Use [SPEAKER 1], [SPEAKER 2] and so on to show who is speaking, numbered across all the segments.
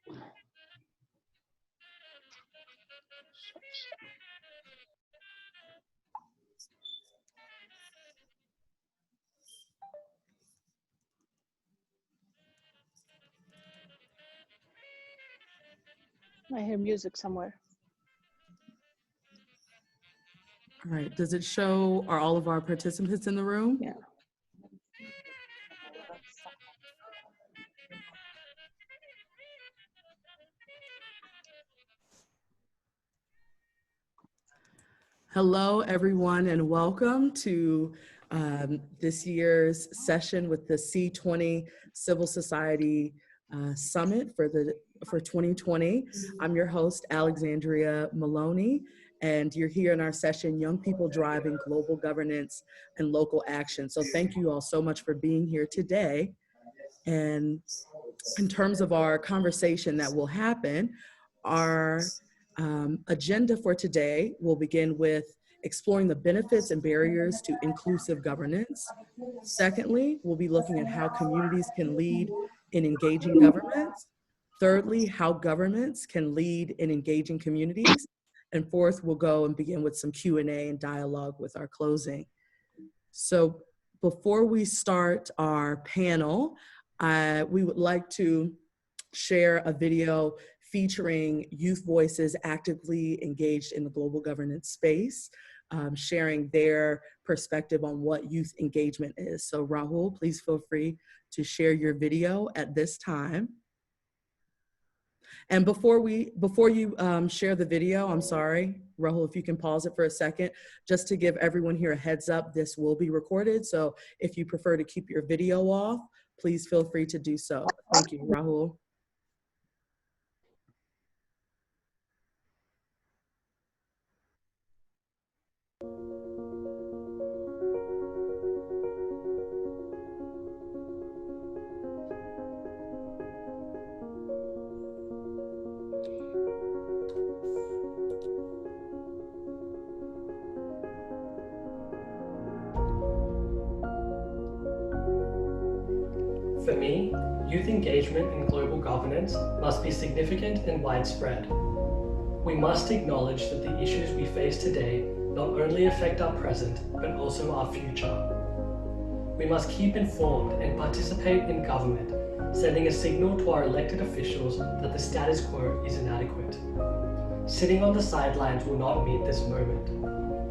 [SPEAKER 1] I hear music somewhere.
[SPEAKER 2] All right, does it show, are all of our participants in the room?
[SPEAKER 1] Yeah.
[SPEAKER 2] Hello, everyone, and welcome to this year's session with the C20 Civil Society Summit for 2020. I'm your host, Alexandria Maloney, and you're here in our session, Young People Driving Global Governance and Local Action. So thank you all so much for being here today. And in terms of our conversation that will happen, our agenda for today will begin with exploring the benefits and barriers to inclusive governance. Secondly, we'll be looking at how communities can lead in engaging governments. Thirdly, how governments can lead in engaging communities. And fourth, we'll go and begin with some Q&A and dialogue with our closing. So before we start our panel, we would like to share a video featuring youth voices actively engaged in the global governance space, sharing their perspective on what youth engagement is. So Rahul, please feel free to share your video at this time. And before you share the video, I'm sorry, Rahul, if you can pause it for a second, just to give everyone here a heads up, this will be recorded. So if you prefer to keep your video off, please feel free to do so. Thank you, Rahul.
[SPEAKER 3] For me, youth engagement in global governance must be significant and widespread. We must acknowledge that the issues we face today not only affect our present, but also our future. We must keep informed and participate in government, sending a signal to our elected officials that the status quo is inadequate. Sitting on the sidelines will not meet this moment.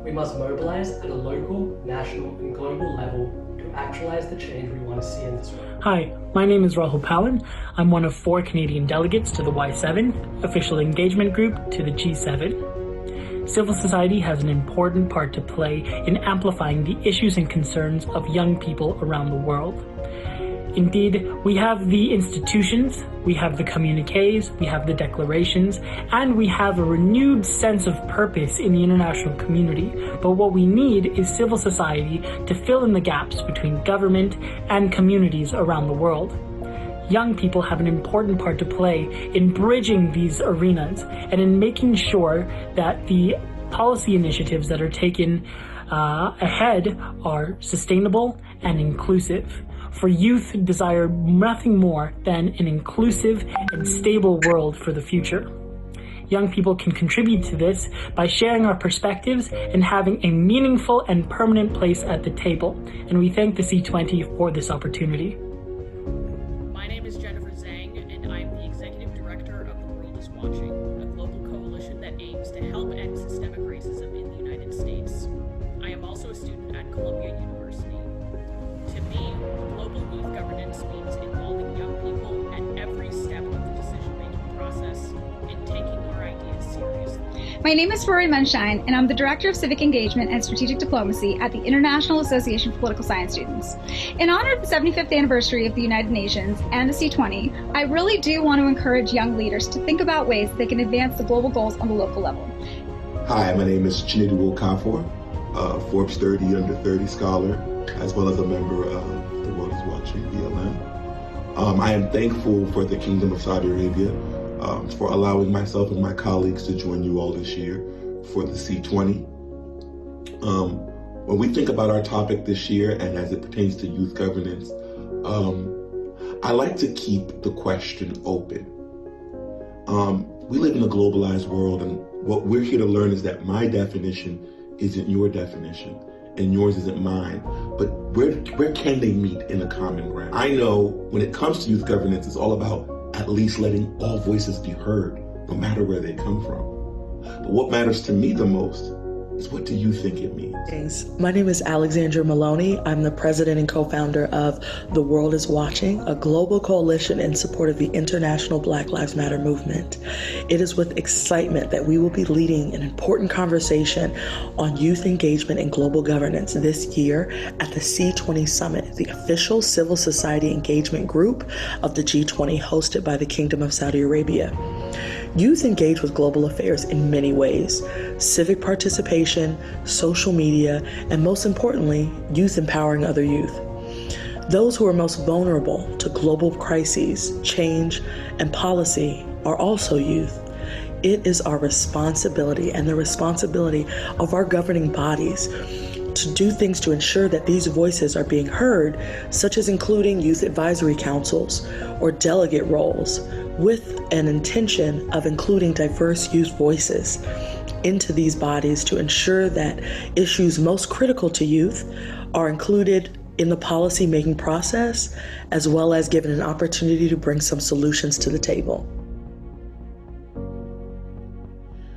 [SPEAKER 3] We must mobilize at a local, national, and global level to actualize the change we want to see in this world.
[SPEAKER 4] Hi, my name is Rahul Pallan. I'm one of 4 Canadian delegates to the Y7, official engagement group to the G7. Civil society has an important part to play in amplifying the issues and concerns of young people around the world. Indeed, we have the institutions, we have the communiques, we have the declarations, and we have a renewed sense of purpose in the international community. But what we need is civil society to fill in the gaps between government and communities around the world. Young people have an important part to play in bridging these arenas and in making sure that the policy initiatives that are taken ahead are sustainable and inclusive. For youth desire nothing more than an inclusive and stable world for the future. Young people can contribute to this by sharing our perspectives and having a meaningful and permanent place at the table. And we thank the C20 for this opportunity.
[SPEAKER 5] My name is Jennifer Zhang, and I'm the Executive Director of The World is Watching, a global coalition that aims to help end systemic racism in the United States. I am also a student at Columbia University. To me, global youth governance means involving young people at every step of the decision-making process and taking our ideas seriously.
[SPEAKER 6] My name is Rory Munshine, and I'm the Director of Civic Engagement and Strategic Diplomacy at the International Association for Political Science Students. In honor of the 75th anniversary of the United Nations and the C20, I really do want to encourage young leaders to think about ways they can advance the global goals on the local level.
[SPEAKER 7] Hi, my name is Chinedu Nwokeafor, Forbes 30 Under 30 scholar, as well as a member of The World is Watching, BLM. I am thankful for the Kingdom of Saudi Arabia for allowing myself and my colleagues to join you all this year for the C20. When we think about our topic this year and as it pertains to youth governance, I like to keep the question open. We live in a globalized world, and what we're here to learn is that my definition isn't your definition, and yours isn't mine. But where can they meet in a common ground? I know when it comes to youth governance, it's all about at least letting all voices be heard, no matter where they come from. But what matters to me the most is, what do you think it means?
[SPEAKER 2] Thanks. My name is Alexandria Maloney. I'm the president and co-founder of The World is Watching, a global coalition in support of the international Black Lives Matter movement. It is with excitement that we will be leading an important conversation on youth engagement and global governance this year at the C20 Summit, the official civil society engagement group of the G20 hosted by the Kingdom of Saudi Arabia. Youth engage with global affairs in many ways: civic participation, social media, and most importantly, youth empowering other youth. Those who are most vulnerable to global crises, change, and policy are also youth. It is our responsibility and the responsibility of our governing bodies to do things to ensure that these voices are being heard, such as including youth advisory councils or delegate roles, with an intention of including diverse youth voices into these bodies to ensure that issues most critical to youth are included in the policy-making process, as well as given an opportunity to bring some solutions to the table.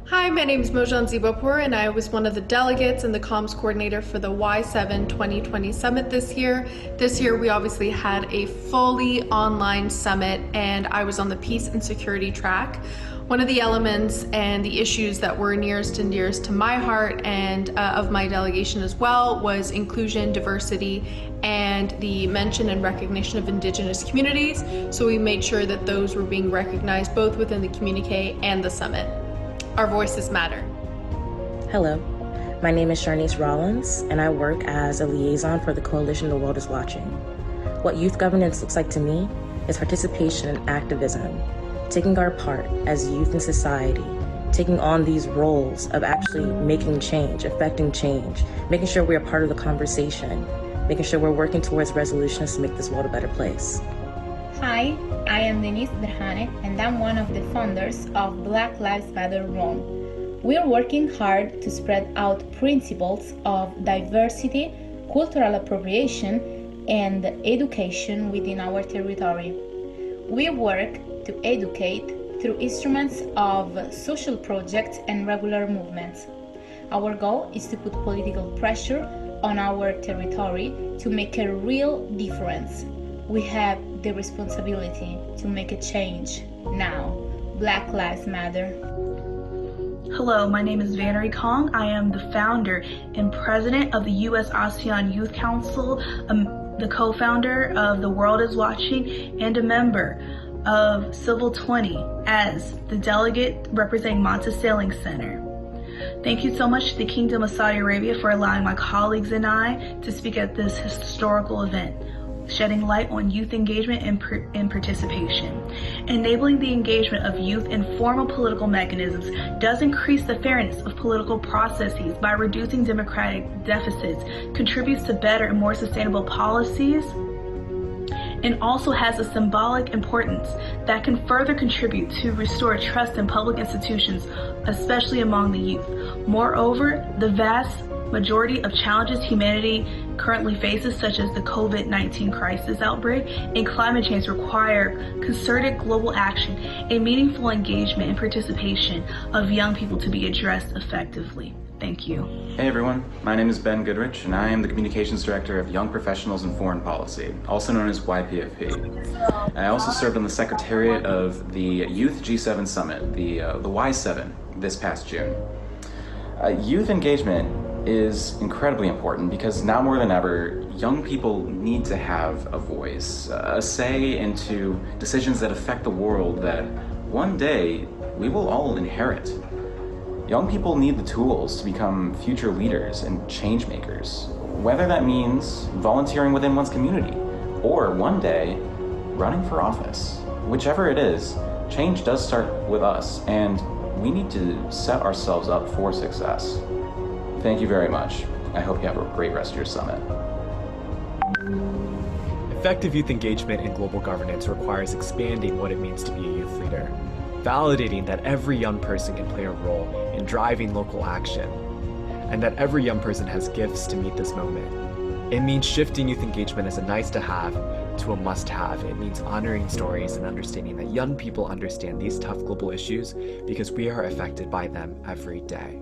[SPEAKER 8] Hi, my name is Mojan Zibapur, and I was one of the delegates and the comms coordinator for the Y7 2020 Summit this year. This year, we obviously had a fully online summit, and I was on the peace and security track. One of the elements and the issues that were nearest and dearest to my heart and of my delegation as well was inclusion, diversity, and the mention and recognition of Indigenous communities. So we made sure that those were being recognized both within the Communique and the summit. Our voices matter.
[SPEAKER 9] Hello, my name is Sharnice Rollins, and I work as a liaison for the coalition The World is Watching. What youth governance looks like to me is participation and activism, taking our part as youth in society, taking on these roles of actually making change, affecting change, making sure we're a part of the conversation, making sure we're working towards resolutions to make this world a better place.
[SPEAKER 10] Hi, I am Denise Berhane, and I'm one of the founders of Black Lives Matter Rome. We are working hard to spread out principles of diversity, cultural appropriation, and education within our territory. We work to educate through instruments of social projects and regular movements. Our goal is to put political pressure on our territory to make a real difference. We have the responsibility to make a change now. Black Lives Matter.
[SPEAKER 11] Hello, my name is Vannary Kong. I am the founder and president of the U.S. ASEAN Youth Council, the co-founder of The World is Watching, and a member of Civil 20 as the delegate representing Manta Sailing Center. Thank you so much to the Kingdom of Saudi Arabia for allowing my colleagues and I to speak at this historical event, shedding light on youth engagement and participation. Enabling the engagement of youth in formal political mechanisms does increase the fairness of political processes by reducing democratic deficits, contributes to better and more sustainable policies, and also has a symbolic importance that can further contribute to restore trust in public institutions, especially among the youth. Moreover, the vast majority of challenges humanity currently faces, such as the COVID-19 crisis outbreak and climate change, require concerted global action and meaningful engagement and participation of young people to be addressed effectively. Thank you.
[SPEAKER 12] Hey everyone, my name is Ben Goodrich, and I am the Communications Director of Young Professionals in Foreign Policy, also known as YPFP. I also served on the Secretariat of the Youth G7 Summit, the Y7, this past June. Youth engagement is incredibly important because now more than ever, young people need to have a voice, a say into decisions that affect the world that one day we will all inherit. Young people need the tools to become future leaders and change makers, whether that means volunteering within one's community or one day running for office. Whichever it is, change does start with us, and we need to set ourselves up for success. Thank you very much. I hope you have a great rest of your summit.
[SPEAKER 13] Effective youth engagement in global governance requires expanding what it means to be a youth leader. validating that every young person can play a role in driving local action, and that every young person has gifts to meet this moment. It means shifting youth engagement as a nice to have to a must have. It means honoring stories and understanding that young people understand these tough global issues because we are affected by them every day.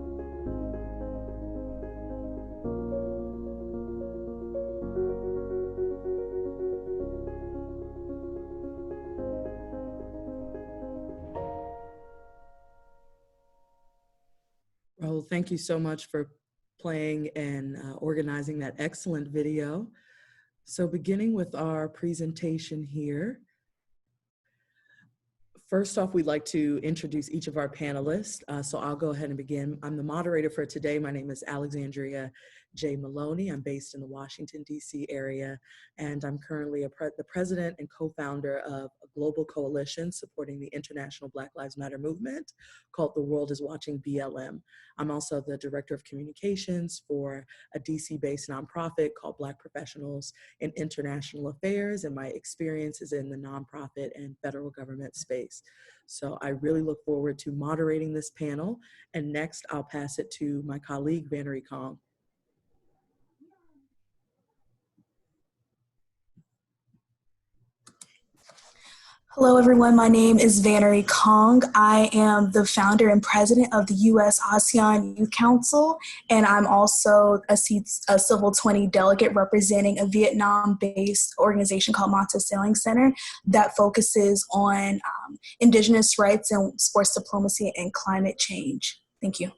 [SPEAKER 2] Rahul, thank you so much for playing and organizing that excellent video. So beginning with our presentation here, first off, we'd like to introduce each of our panelists. So I'll go ahead and begin. I'm the moderator for today. My name is Alexandria J. Maloney. I'm based in the Washington, D.C. area, and I'm currently the president and co-founder of a global coalition supporting the international Black Lives Matter movement called The World is Watching BLM. I'm also the director of communications for a DC-based nonprofit called Black Professionals in International Affairs, and my experience is in the nonprofit and federal government space. So I really look forward to moderating this panel, and next I'll pass it to my colleague, Vannary.
[SPEAKER 11] Hello, everyone. My name is Vannary. I am the founder and president of the U.S. ASEAN Youth Council, and I'm also a Civil 20 delegate representing a Vietnam-based organization called Manta Sailing Center that focuses on indigenous rights and sports diplomacy and climate change. Thank you.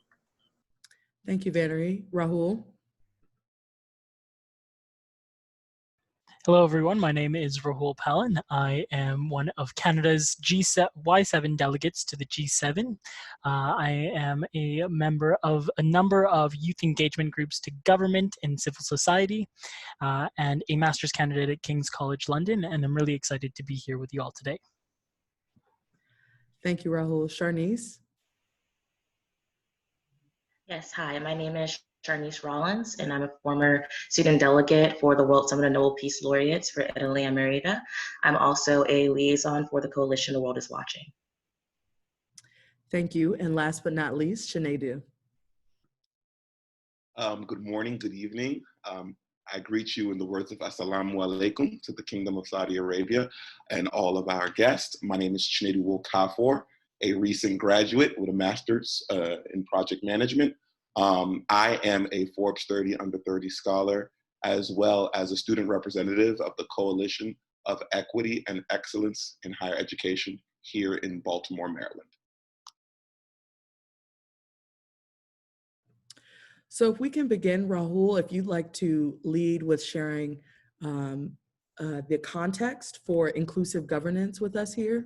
[SPEAKER 2] Thank you, Vannary. Rahul?
[SPEAKER 4] Hello, everyone. My name is Rahul Pallan. I am one of Canada's Y7 delegates to the G7. I am a member of a number of youth engagement groups to government and civil society, and a master's candidate at King's College London, and I'm really excited to be here with you all today.
[SPEAKER 2] Thank you, Rahul. Sharnice?
[SPEAKER 9] Yes, hi, my name is Sharnice Rollins, and I'm a former student delegate for the World Summit of Nobel Peace Laureates for Italy and Merida. I'm also a liaison for the coalition The World is Watching.
[SPEAKER 2] Thank you. And last but not least, Chinedu.
[SPEAKER 7] Good morning, good evening. I greet you in the words of Assalamu alaikum to the Kingdom of Saudi Arabia and all of our guests. My name is Chinedu Nwokeafor, a recent graduate with a master's in project management. I am a Forbes 30 under 30 scholar, as well as a student representative of the Coalition of Equity and Excellence in Higher Education here in Baltimore, Maryland.
[SPEAKER 2] So if we can begin, Rahul, if you'd like to lead with sharing the context for inclusive governance with us here.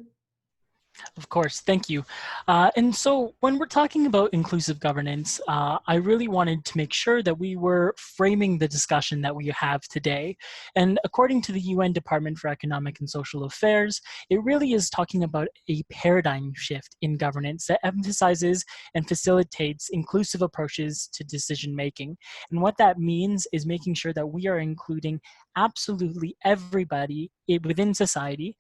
[SPEAKER 4] Of course, thank you. And so when we're talking about inclusive governance, I really wanted to make sure that we were framing the discussion that we have today. And according to the UN Department for Economic and Social Affairs, it really is talking about a paradigm shift in governance that emphasizes and facilitates inclusive approaches to decision making. And what that means is making sure that we are including absolutely everybody within society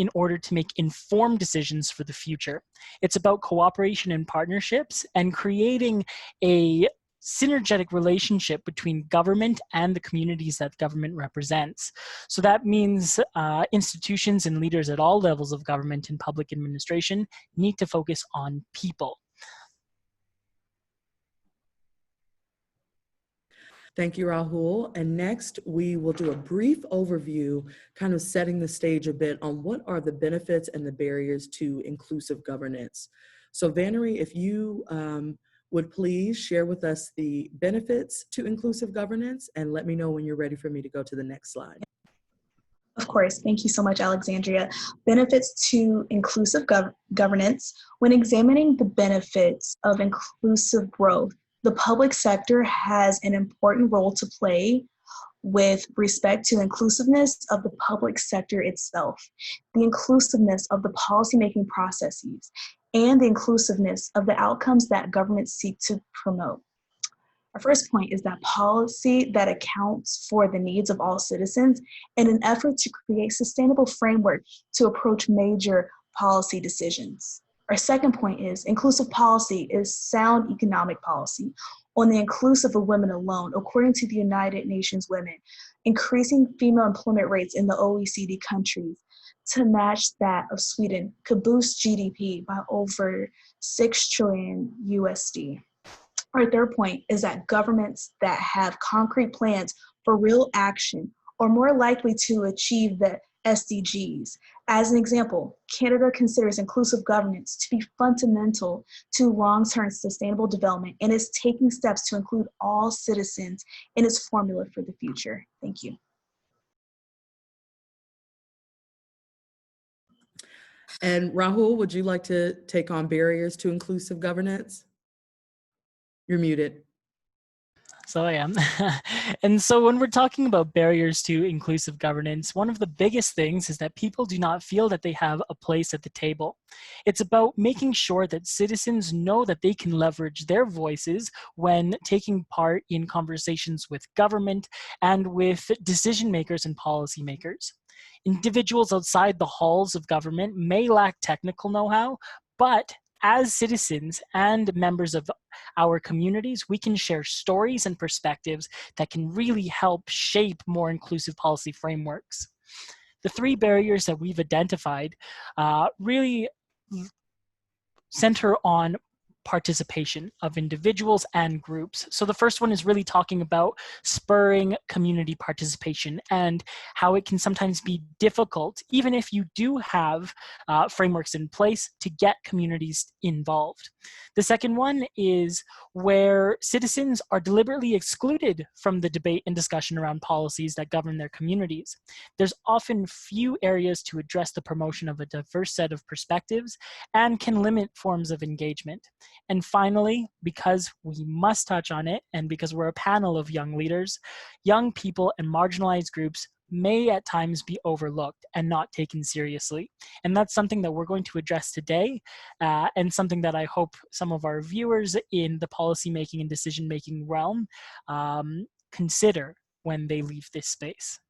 [SPEAKER 4] in order to make informed decisions for the future. It's about cooperation and partnerships and creating a synergetic relationship between government and the communities that government represents. So that means institutions and leaders at all levels of government and public administration need to focus on people.
[SPEAKER 2] Thank you, Rahul. And next, we will do a brief overview, kind of setting the stage a bit on what are the benefits and the barriers to inclusive governance. So Vannary, if you would please share with us the benefits to inclusive governance and let me know when you're ready for me to go to the next slide.
[SPEAKER 11] Of course. Thank you so much, Alexandria. Benefits to inclusive governance. When examining the benefits of inclusive growth, the public sector has an important role to play with respect to inclusiveness of the public sector itself, the inclusiveness of the policymaking processes, and the inclusiveness of the outcomes that governments seek to promote. Our first point is that policy that accounts for the needs of all citizens in an effort to create sustainable framework to approach major policy decisions. Our second point is inclusive policy is sound economic policy on the inclusive of women alone, according to the United Nations Women, increasing female employment rates in the OECD countries to match that of Sweden could boost GDP by over 6 trillion USD. Our third point is that governments that have concrete plans for real action are more likely to achieve the SDGs. As an example, Canada considers inclusive governance to be fundamental to long-term sustainable development and is taking steps to include all citizens in its formula for the future. Thank you.
[SPEAKER 2] And Rahul, would you like to take on barriers to inclusive governance? You're muted.
[SPEAKER 4] So I am. And so when we're talking about barriers to inclusive governance, one of the biggest things is that people do not feel that they have a place at the table. It's about making sure that citizens know that they can leverage their voices when taking part in conversations with government and with decision makers and policymakers. Individuals outside the halls of government may lack technical know-how, but as citizens and members of our communities, we can share stories and perspectives that can really help shape more inclusive policy frameworks. The 3 barriers that we've identified really center on participation of individuals and groups. So the first one is really talking about spurring community participation and how it can sometimes be difficult, even if you do have frameworks in place, to get communities involved. The second one is where citizens are deliberately excluded from the debate and discussion around policies that govern their communities. There's often few areas to address the promotion of a diverse set of perspectives and can limit forms of engagement. And finally, because we must touch on it, and because we're a panel of young leaders, young people and marginalized groups may at times be overlooked and not taken seriously. And that's something that we're going to address today, and something that I hope some of our viewers in the policymaking and decision-making realm consider when they leave this space.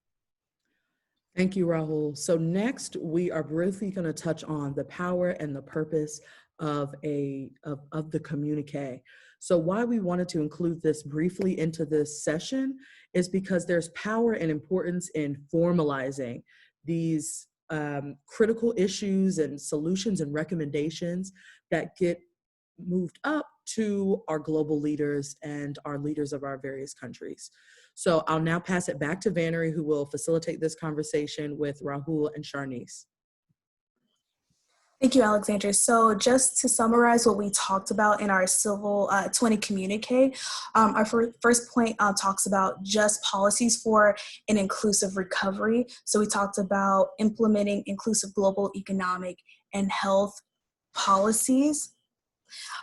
[SPEAKER 2] Thank you, Rahul. So next, we are briefly going to touch on the power and the purpose of the Communique. So why we wanted to include this briefly into this session is because there's power and importance in formalizing these critical issues and solutions and recommendations that get moved up to our global leaders and our leaders of our various countries. So I'll now pass it back to Vannary, who will facilitate this conversation with Rahul and Sharnice.
[SPEAKER 11] Thank you, Alexandria. So just to summarize what we talked about in our Civil 20 Communique, our first point talks about just policies for an inclusive recovery. So we talked about implementing inclusive global economic and health policies,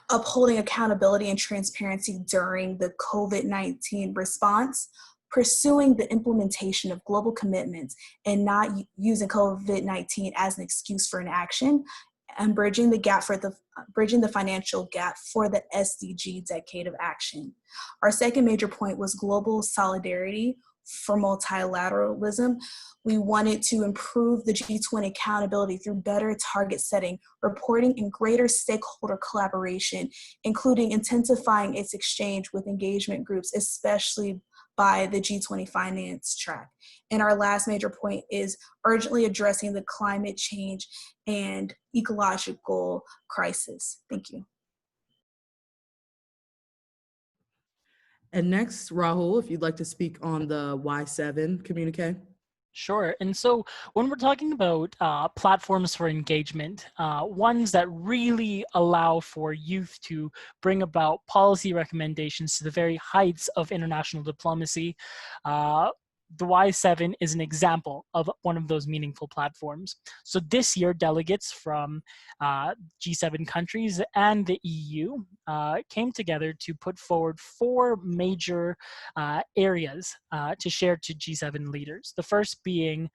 [SPEAKER 11] upholding accountability and transparency during the COVID-19 response, pursuing the implementation of global commitments and not using COVID-19 as an excuse for inaction, and bridging the financial gap for the SDG decade of action. Our second major point was global solidarity for multilateralism. We wanted to improve the G20 accountability through better target setting, reporting, and greater stakeholder collaboration, including intensifying its exchange with engagement groups, especially by the G20 finance track. And our last major point is urgently addressing the climate change and ecological crisis. Thank you.
[SPEAKER 2] And next, Rahul, if you'd like to speak on the Y7 Communique.
[SPEAKER 4] Sure. And so when we're talking about platforms for engagement, ones that really allow for youth to bring about policy recommendations to the very heights of international diplomacy, the Y7 is an example of one of those meaningful platforms. So this year, delegates from G7 countries and the EU came together to put forward 4 major areas to share to G7 leaders. The first being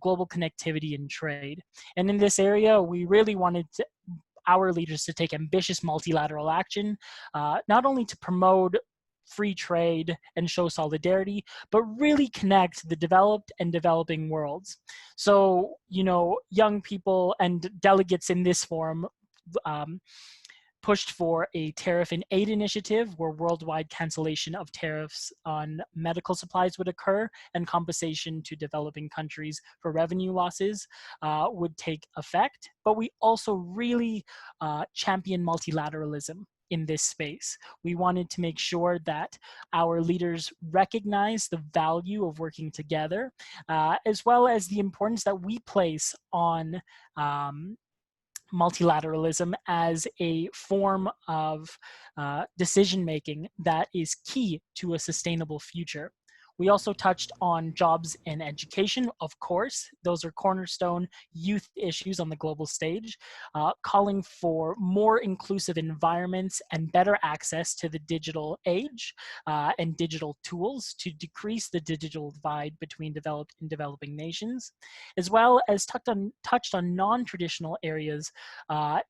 [SPEAKER 4] global connectivity and trade. And in this area, we really wanted our leaders to take ambitious multilateral action, not only to promote free trade and show solidarity, but really connect the developed and developing worlds. So, young people and delegates in this forum pushed for a tariff and aid initiative where worldwide cancellation of tariffs on medical supplies would occur and compensation to developing countries for revenue losses would take effect. But we also really champion multilateralism in this space. We wanted to make sure that our leaders recognize the value of working together, as well as the importance that we place on multilateralism as a form of decision-making that is key to a sustainable future. We also touched on jobs and education, of course. Those are cornerstone youth issues on the global stage, calling for more inclusive environments and better access to the digital age and digital tools to decrease the digital divide between developed and developing nations, as well as touched on non-traditional areas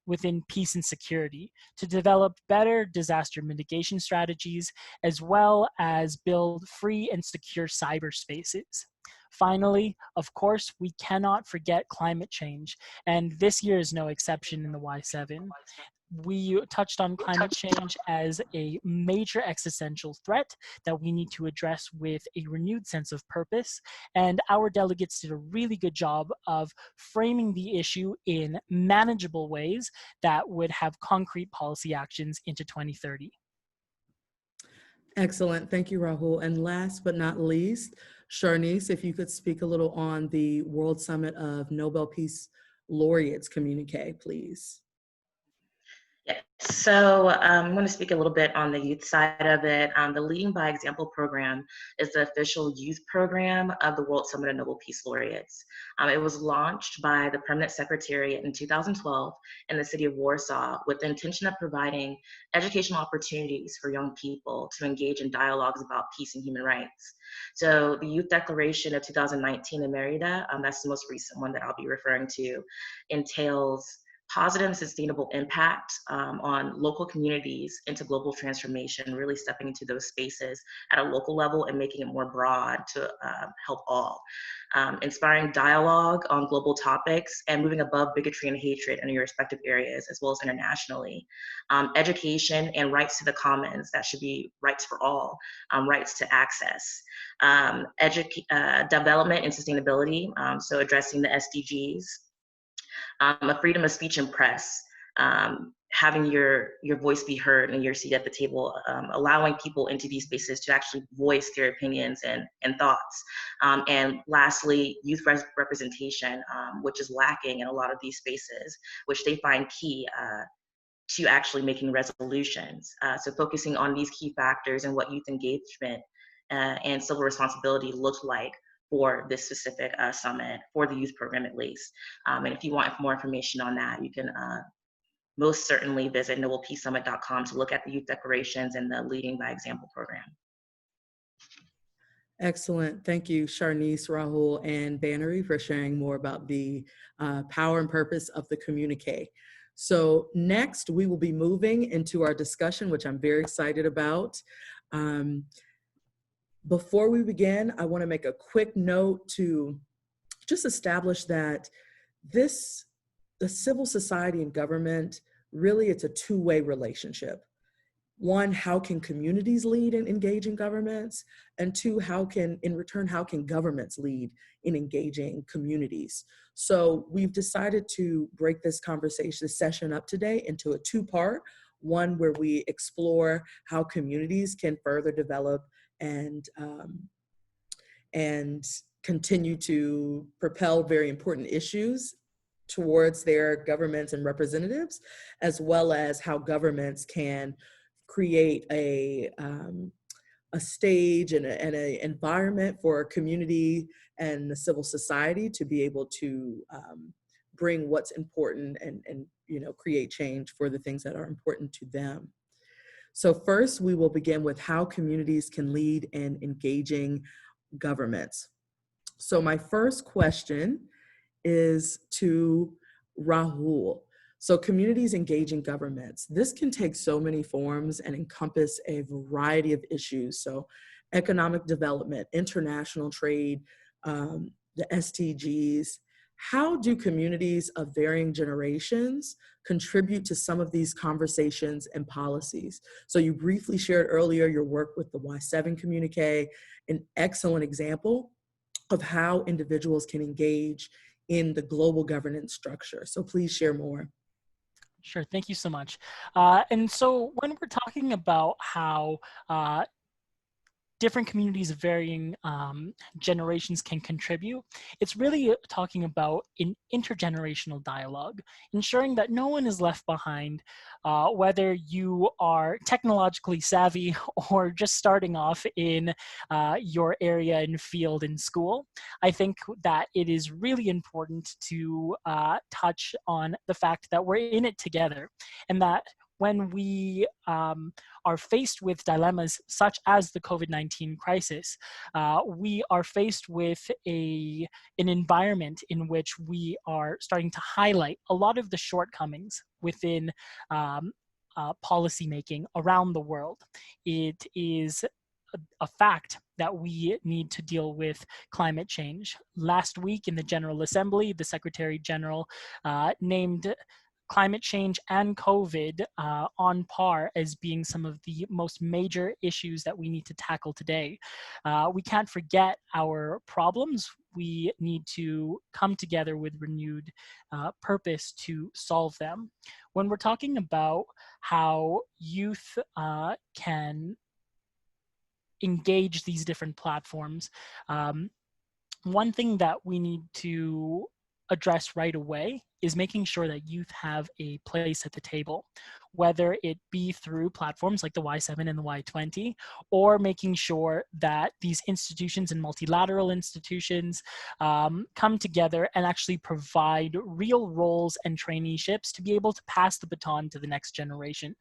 [SPEAKER 4] within peace and security to develop better disaster mitigation strategies, as well as build free and secure cyberspaces. Finally, of course, we cannot forget climate change, and this year is no exception in the Y7. We touched on climate change as a major existential threat that we need to address with a renewed sense of purpose. And our delegates did a really good job of framing the issue in manageable ways that would have concrete policy actions into 2030.
[SPEAKER 2] Excellent. Thank you, Rahul. And last but not least, Sharnice, if you could speak a little on the World Summit of Nobel Peace Laureates Communique, please.
[SPEAKER 9] Yeah. So I'm going to speak a little bit on the youth side of it. The Leading by Example program is the official youth program of the World Summit of Nobel Peace Laureates. It was launched by the Permanent Secretariat in 2012 in the city of Warsaw with the intention of providing educational opportunities for young people to engage in dialogues about peace and human rights. So the Youth Declaration of 2019 in Merida, that's the most recent one that I'll be referring to, entails positive and sustainable impact on local communities into global transformation, really stepping into those spaces at a local level and making it more broad to help all. Inspiring dialogue on global topics and moving above bigotry and hatred in your respective areas as well as internationally. Education and rights to the commons, that should be rights for all, rights to access. Development and sustainability, so addressing the SDGs. A freedom of speech and press, having your voice be heard and your seat at the table, allowing people into these spaces to actually voice their opinions and thoughts. And lastly, youth representation, which is lacking in a lot of these spaces, which they find key to actually making resolutions. So focusing on these key factors and what youth engagement and civil responsibility look like for this specific summit, for the youth program at least. And if you want more information on that, you can most certainly visit nobelpeacesummit.com to look at the youth declarations and the Leading by Example program.
[SPEAKER 2] Excellent. Thank you, Sharnice, Rahul, and Vannary for sharing more about the power and purpose of the communique. So next, we will be moving into our discussion, which I'm very excited about. Before we begin, I want to make a quick note to just establish that the civil society and government, really it's a two-way relationship. One, how can communities lead and engage in governments? And two, in return, how can governments lead in engaging communities? So we've decided to break this session up today into a two-part, one where we explore how communities can further develop and continue to propel very important issues towards their governments and representatives, as well as how governments can create a stage and an environment for community and the civil society to be able to bring what's important and create change for the things that are important to them. So first, we will begin with how communities can lead in engaging governments. So my first question is to Rahul. So communities engaging governments. This can take so many forms and encompass a variety of issues. So economic development, international trade, the SDGs. How do communities of varying generations contribute to some of these conversations and policies? So you briefly shared earlier your work with the Y7 Communique, an excellent example of how individuals can engage in the global governance structure. So please share more.
[SPEAKER 4] Sure, thank you so much. And so when we're talking about how different communities of varying generations can contribute, it's really talking about an intergenerational dialogue, ensuring that no one is left behind, whether you are technologically savvy or just starting off in your area and field in school. I think that it is really important to touch on the fact that we're in it together, and that when we are faced with dilemmas such as the COVID-19 crisis, we are faced with an environment in which we are starting to highlight a lot of the shortcomings within policymaking around the world. It is a fact that we need to deal with climate change. Last week in the General Assembly, the Secretary General named climate change and COVID on par as being some of the most major issues that we need to tackle today. We can't forget our problems. We need to come together with renewed purpose to solve them. When we're talking about how youth can engage these different platforms, one thing that we need to address right away is making sure that youth have a place at the table, whether it be through platforms like the Y7 and the Y20, or making sure that these institutions and multilateral institutions come together and actually provide real roles and traineeships to be able to pass the baton to the next generation.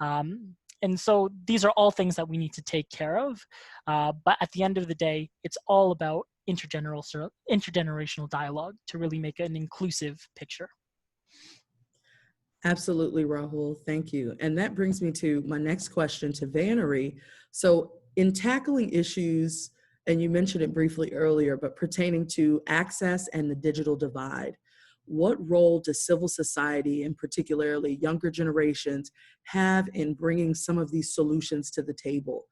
[SPEAKER 4] And so these are all things that we need to take care of. But at the end of the day, it's all about intergenerational dialogue to really make an inclusive picture.
[SPEAKER 2] Absolutely, Rahul. Thank you. And that brings me to my next question to Vannary. So in tackling issues, and you mentioned it briefly earlier, but pertaining to access and the digital divide, what role does civil society, and particularly younger generations, have in bringing some of these solutions to the table?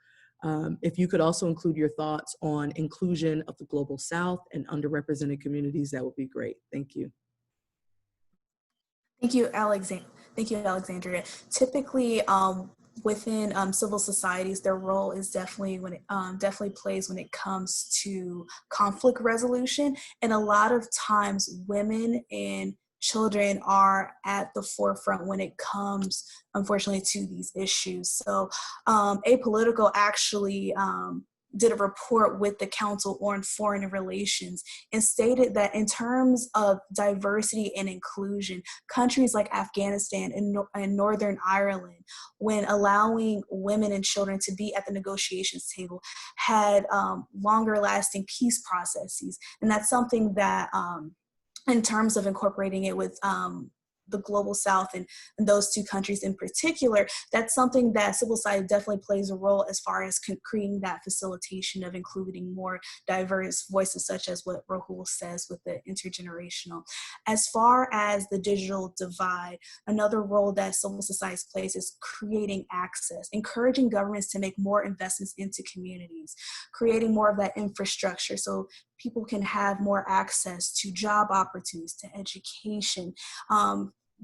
[SPEAKER 2] If you could also include your thoughts on inclusion of the Global South and underrepresented communities, that would be great. Thank you.
[SPEAKER 11] Thank you, Alexandria. Typically, within civil societies, their role is definitely plays when it comes to conflict resolution, and a lot of times women and children are at the forefront when it comes, unfortunately, to these issues. So Apolitical actually did a report with the Council on Foreign Relations and stated that in terms of diversity and inclusion, countries like Afghanistan and Northern Ireland, when allowing women and children to be at the negotiations table, had longer lasting peace processes. And that's something that in terms of incorporating it with the Global South and those two countries in particular, that's something that civil society definitely plays a role as far as creating that facilitation of including more diverse voices, such as what Rahul says with the intergenerational. As far as the digital divide, another role that civil society plays is creating access, encouraging governments to make more investments into communities, creating more of that infrastructure so people can have more access to job opportunities, to education.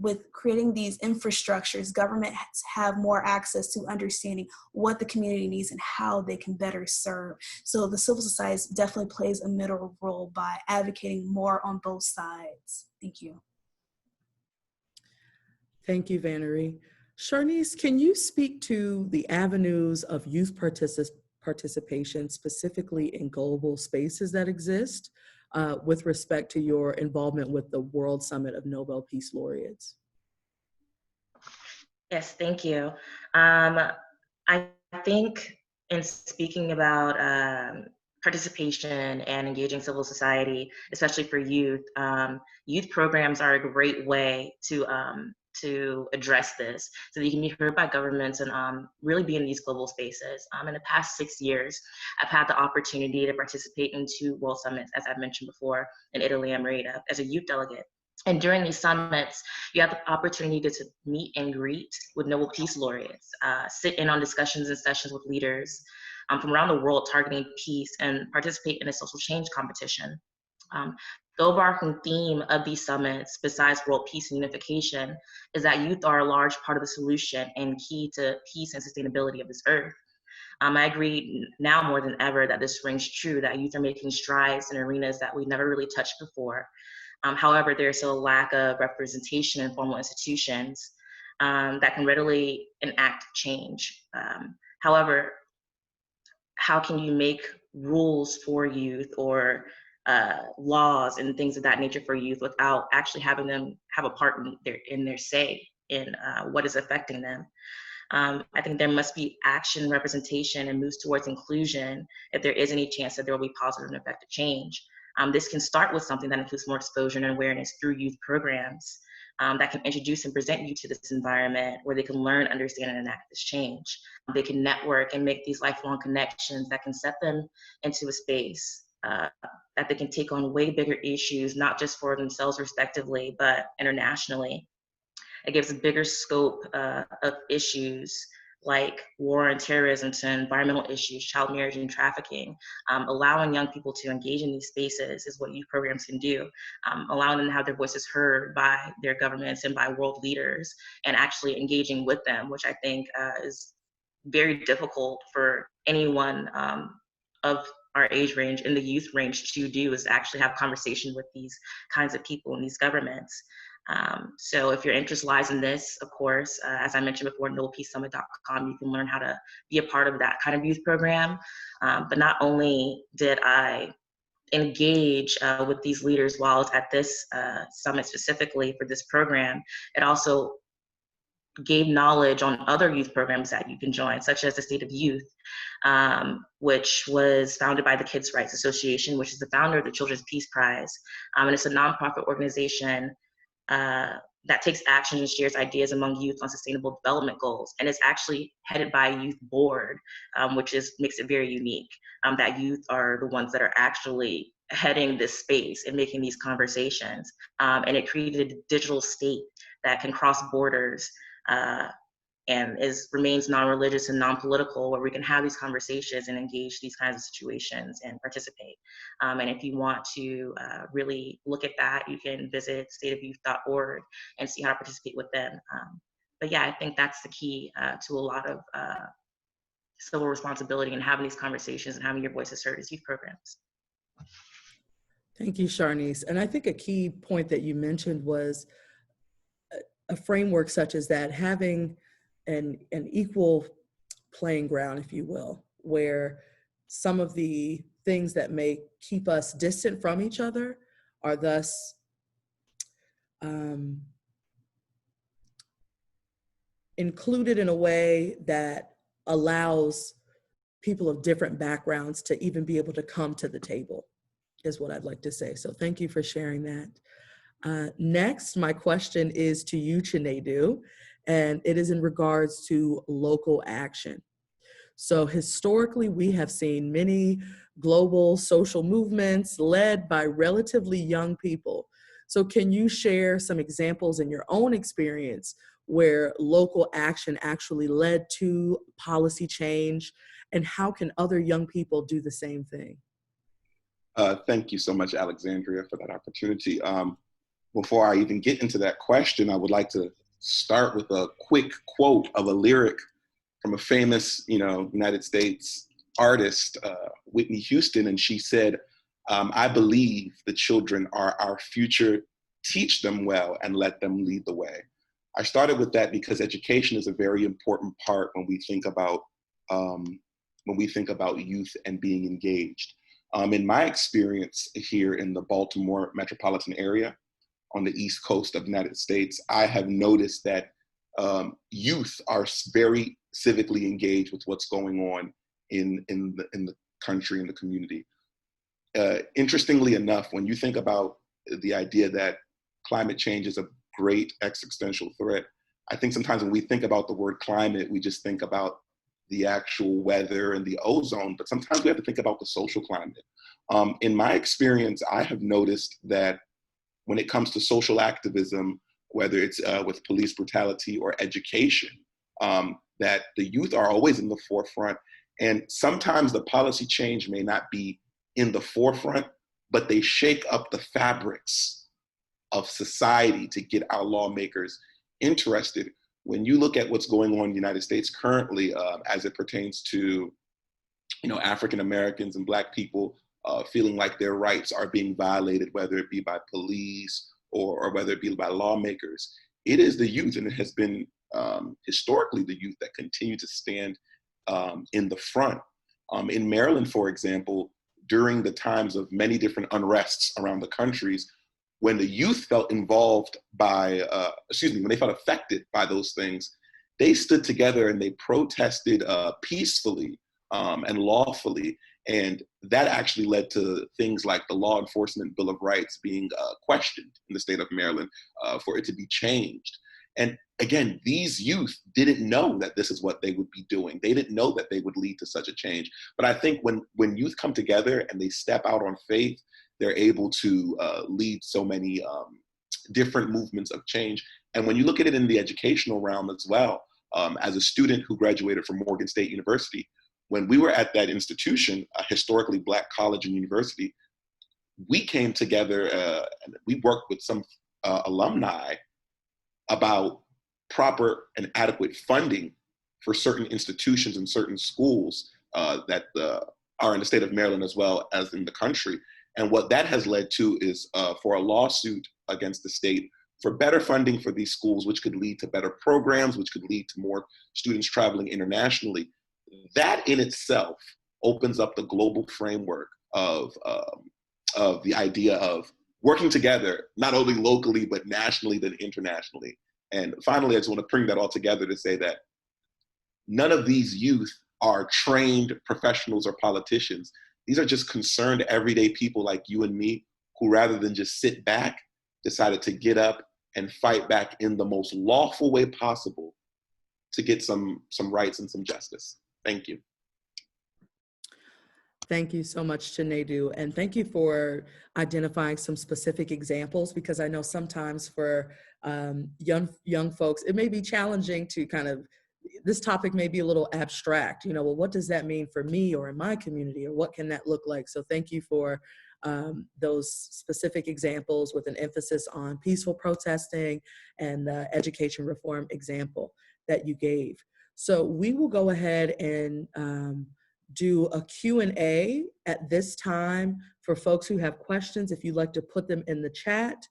[SPEAKER 11] With creating these infrastructures, governments have more access to understanding what the community needs and how they can better serve. So the civil society definitely plays a middle role by advocating more on both sides. Thank you.
[SPEAKER 2] Thank you, Vannary. Sharnice, can you speak to the avenues of youth participation, specifically in global spaces that exist, with respect to your involvement with the World Summit of Nobel Peace Laureates?
[SPEAKER 9] Yes, thank you. I think in speaking about participation and engaging civil society, especially for youth, youth programs are a great way to to address this so that you can be heard by governments and really be in these global spaces. In the past 6 years, I've had the opportunity to participate in 2 World Summits, as I've mentioned before, in Italy and Merida as a youth delegate. And during these summits, you have the opportunity to meet and greet with Nobel Peace Laureates, sit in on discussions and sessions with leaders from around the world targeting peace, and participate in a social change competition. The overarching theme of these summits, besides world peace and unification, is that youth are a large part of the solution and key to peace and sustainability of this earth. I agree now more than ever that this rings true, that youth are making strides in arenas that we've never really touched before. However, there's still a lack of representation in formal institutions that can readily enact change. However, how can you make rules for youth or laws and things of that nature for youth without actually having them have a part in their say in what is affecting them? I think there must be action, representation, and moves towards inclusion if there is any chance that there will be positive and effective change. This can start with something that includes more exposure and awareness through youth programs that can introduce and present you to this environment where they can learn, understand, and enact this change. They can network and make these lifelong connections that can set them into a space that they can take on way bigger issues, not just for themselves respectively, but internationally. It gives a bigger scope of issues like war and terrorism to environmental issues, child marriage and trafficking. Allowing young people to engage in these spaces is what youth programs can do. Allowing them to have their voices heard by their governments and by world leaders, and actually engaging with them, which I think is very difficult for anyone of our age range, in the youth range, to do, is to actually have conversation with these kinds of people in these governments. So if your interest lies in this, of course, as I mentioned before, NobelPeaceSummit.com, you can learn how to be a part of that kind of youth program. But not only did I engage with these leaders while I was at this summit specifically for this program, it also gave knowledge on other youth programs that you can join, such as the State of Youth, which was founded by the Kids' Rights Association, which is the founder of the Children's Peace Prize. And it's a nonprofit organization that takes action and shares ideas among youth on sustainable development goals. And it's actually headed by a youth board, which makes it very unique, that youth are the ones that are actually heading this space and making these conversations. And it created a digital state that can cross borders and remains non-religious and non-political, where we can have these conversations and engage these kinds of situations and participate. And if you want to really look at that, you can visit stateofyouth.org and see how to participate with them. But yeah, I think that's the key to a lot of civil responsibility and having these conversations and having your voices heard as youth programs.
[SPEAKER 2] Thank you, Sharnice. And I think a key point that you mentioned was a framework such as that, having an equal playing ground, if you will, where some of the things that may keep us distant from each other are thus included in a way that allows people of different backgrounds to even be able to come to the table, is what I'd like to say. So thank you for sharing that. Next, my question is to you, Chinedu, and it is in regards to local action. So historically, we have seen many global social movements led by relatively young people. So can you share some examples in your own experience where local action actually led to policy change, and how can other young people do the same thing?
[SPEAKER 7] Thank you so much, Alexandria, for that opportunity. Before I even get into that question, I would like to start with a quick quote of a lyric from a famous, United States artist, Whitney Houston, and she said, "I believe the children are our future. Teach them well and let them lead the way." I started with that because education is a very important part when we think about youth and being engaged. In my experience here in the Baltimore metropolitan area, on the East Coast of the United States, I have noticed that youth are very civically engaged with what's going on in the country and the community. Interestingly enough, when you think about the idea that climate change is a great existential threat. I think sometimes when we think about the word climate, we just think about the actual weather and the ozone, but sometimes we have to think about the social climate. In my experience, I have noticed that when it comes to social activism, whether it's with police brutality or education, that the youth are always in the forefront. And sometimes the policy change may not be in the forefront, but they shake up the fabrics of society to get our lawmakers interested. When you look at what's going on in the United States currently, as it pertains to, African Americans and Black people feeling like their rights are being violated, whether it be by police or whether it be by lawmakers, it is the youth, and it has been historically the youth that continue to stand in the front. In Maryland, for example, during the times of many different unrests around the countries, when the youth felt involved by, when they felt affected by those things, they stood together and they protested peacefully and lawfully. And that actually led to things like the Law Enforcement Bill of Rights being questioned in the state of Maryland for it to be changed. And again, these youth didn't know that this is what they would be doing. They didn't know that they would lead to such a change. But I think when youth come together and they step out on faith, they're able to lead so many different movements of change. And when you look at it in the educational realm as well, as a student who graduated from Morgan State University, when we were at that institution, a historically Black college and university, we came together and we worked with some alumni about proper and adequate funding for certain institutions and certain schools that are in the state of Maryland as well as in the country. And what that has led to is for a lawsuit against the state for better funding for these schools, which could lead to better programs, which could lead to more students traveling internationally. That in itself opens up the global framework of the idea of working together, not only locally, but nationally, then internationally. And finally, I just want to bring that all together to say that none of these youth are trained professionals or politicians. These are just concerned everyday people like you and me who, rather than just sit back, decided to get up and fight back in the most lawful way possible to get some rights and some justice. Thank you.
[SPEAKER 2] Thank you so much, Chinedu, and thank you for identifying some specific examples, because I know sometimes for young folks, it may be challenging to this topic may be a little abstract, well, what does that mean for me or in my community, or what can that look like? So thank you for those specific examples with an emphasis on peaceful protesting and the education reform example that you gave. So we will go ahead and do a Q&A at this time for folks who have questions. If you'd like to put them in the chat,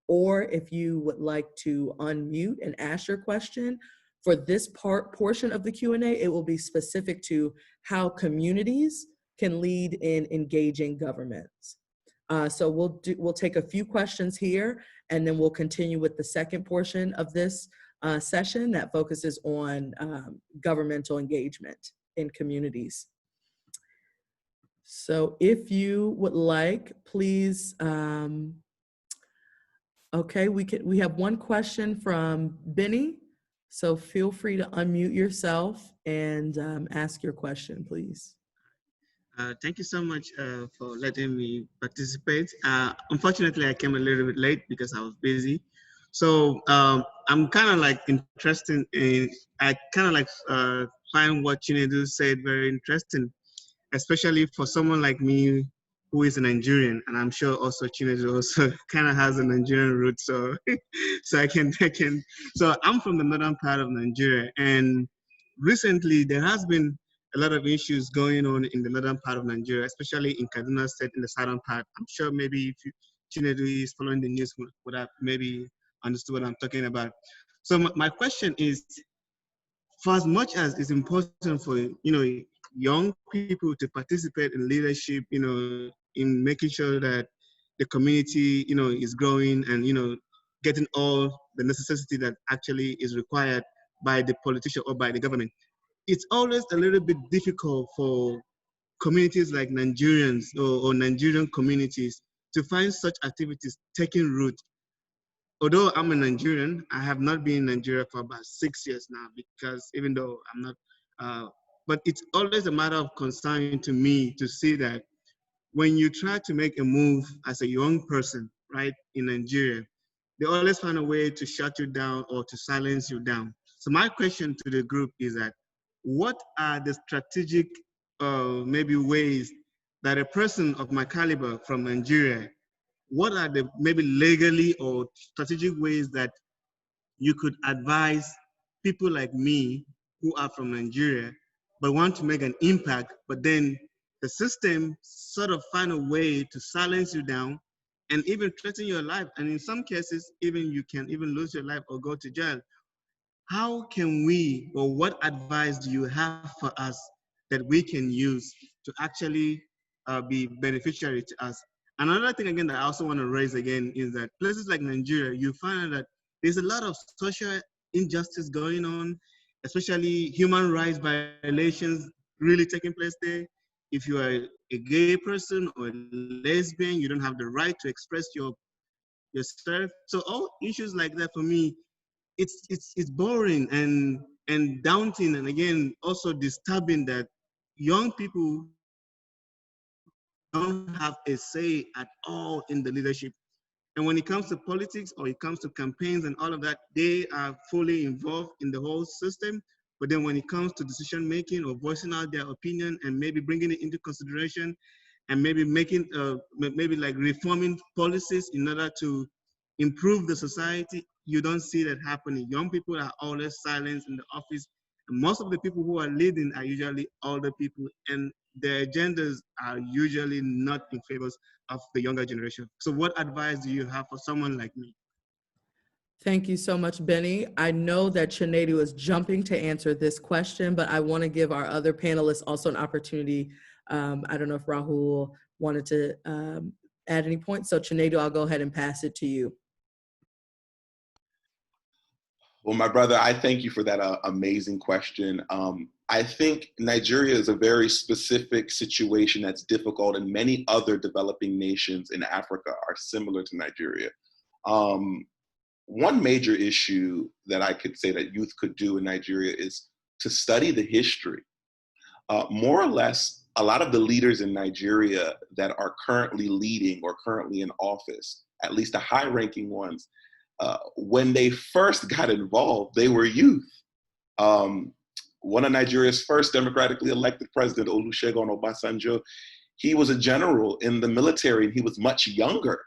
[SPEAKER 2] or if you would like to unmute and ask your question. For this portion of the Q&A, it will be specific to how communities can lead in engaging governments. So we'll take a few questions here, and then we'll continue with the second portion of this session that focuses on governmental engagement in communities. So if you would like, please, okay, we have one question from Benny. So feel free to unmute yourself and ask your question, please.
[SPEAKER 14] Thank you so much for letting me participate. Unfortunately, I came a little bit late because I was busy. So I'm kind of like interested in, I kind of like find what Chinedu said very interesting, especially for someone like me who is a Nigerian, and I'm sure also Chinedu also kind of has a Nigerian root, so so I'm from the northern part of Nigeria, and recently there has been a lot of issues going on in the northern part of Nigeria, especially in Kaduna State in the southern part. I'm sure maybe if Chinedu is following the news would have maybe understood what I'm talking about. So my question is, for as much as it's important for young people to participate in leadership, in making sure that the community, is growing and, getting all the necessity that actually is required by the politician or by the government. It's always a little bit difficult for communities like Nigerians or Nigerian communities to find such activities taking root although I'm a Nigerian, I have not been in Nigeria for about 6 years now, because even though I'm not, but it's always a matter of concern to me to see that when you try to make a move as a young person, right, in Nigeria, they always find a way to shut you down or to silence you down. So my question to the group is that, what are the strategic, maybe ways that a person of my caliber from Nigeria, what are the maybe legally or strategic ways that you could advise people like me who are from Nigeria but want to make an impact, but then the system sort of find a way to silence you down and even threaten your life. And in some cases, even you can even lose your life or go to jail. How can we, or what advice do you have for us that we can use to actually be beneficiary to us? Another thing again that I also want to raise again is that places like Nigeria, you find that there's a lot of social injustice going on, especially human rights violations really taking place there. If you are a gay person or a lesbian, you don't have the right to express yourself. So all issues like that for me, it's boring and daunting, and again also disturbing that young people don't have a say at all in the leadership. And when it comes to politics or it comes to campaigns and all of that, they are fully involved in the whole system. But then when it comes to decision making or voicing out their opinion and maybe bringing it into consideration and maybe making, maybe like reforming policies in order to improve the society, you don't see that happening. Young people are always silenced in the office. And most of the people who are leading are usually older people, and their agendas are usually not in favor of the younger generation. So what advice do you have for someone like me?
[SPEAKER 2] Thank you so much, Benny. I know that Chinedu is jumping to answer this question, but I want to give our other panelists also an opportunity. I don't know if Rahul wanted to add any points. So Chinedu, I'll go ahead and pass it to you.
[SPEAKER 7] Well, my brother, I thank you for that amazing question. I think Nigeria is a very specific situation that's difficult, and many other developing nations in Africa are similar to Nigeria. One major issue that I could say that youth could do in Nigeria is to study the history. More or less, a lot of the leaders in Nigeria that are currently leading or currently in office, at least the high-ranking ones, when they first got involved, they were youth. One of Nigeria's first democratically elected president, Olusegun Obasanjo, he was a general in the military, and he was much younger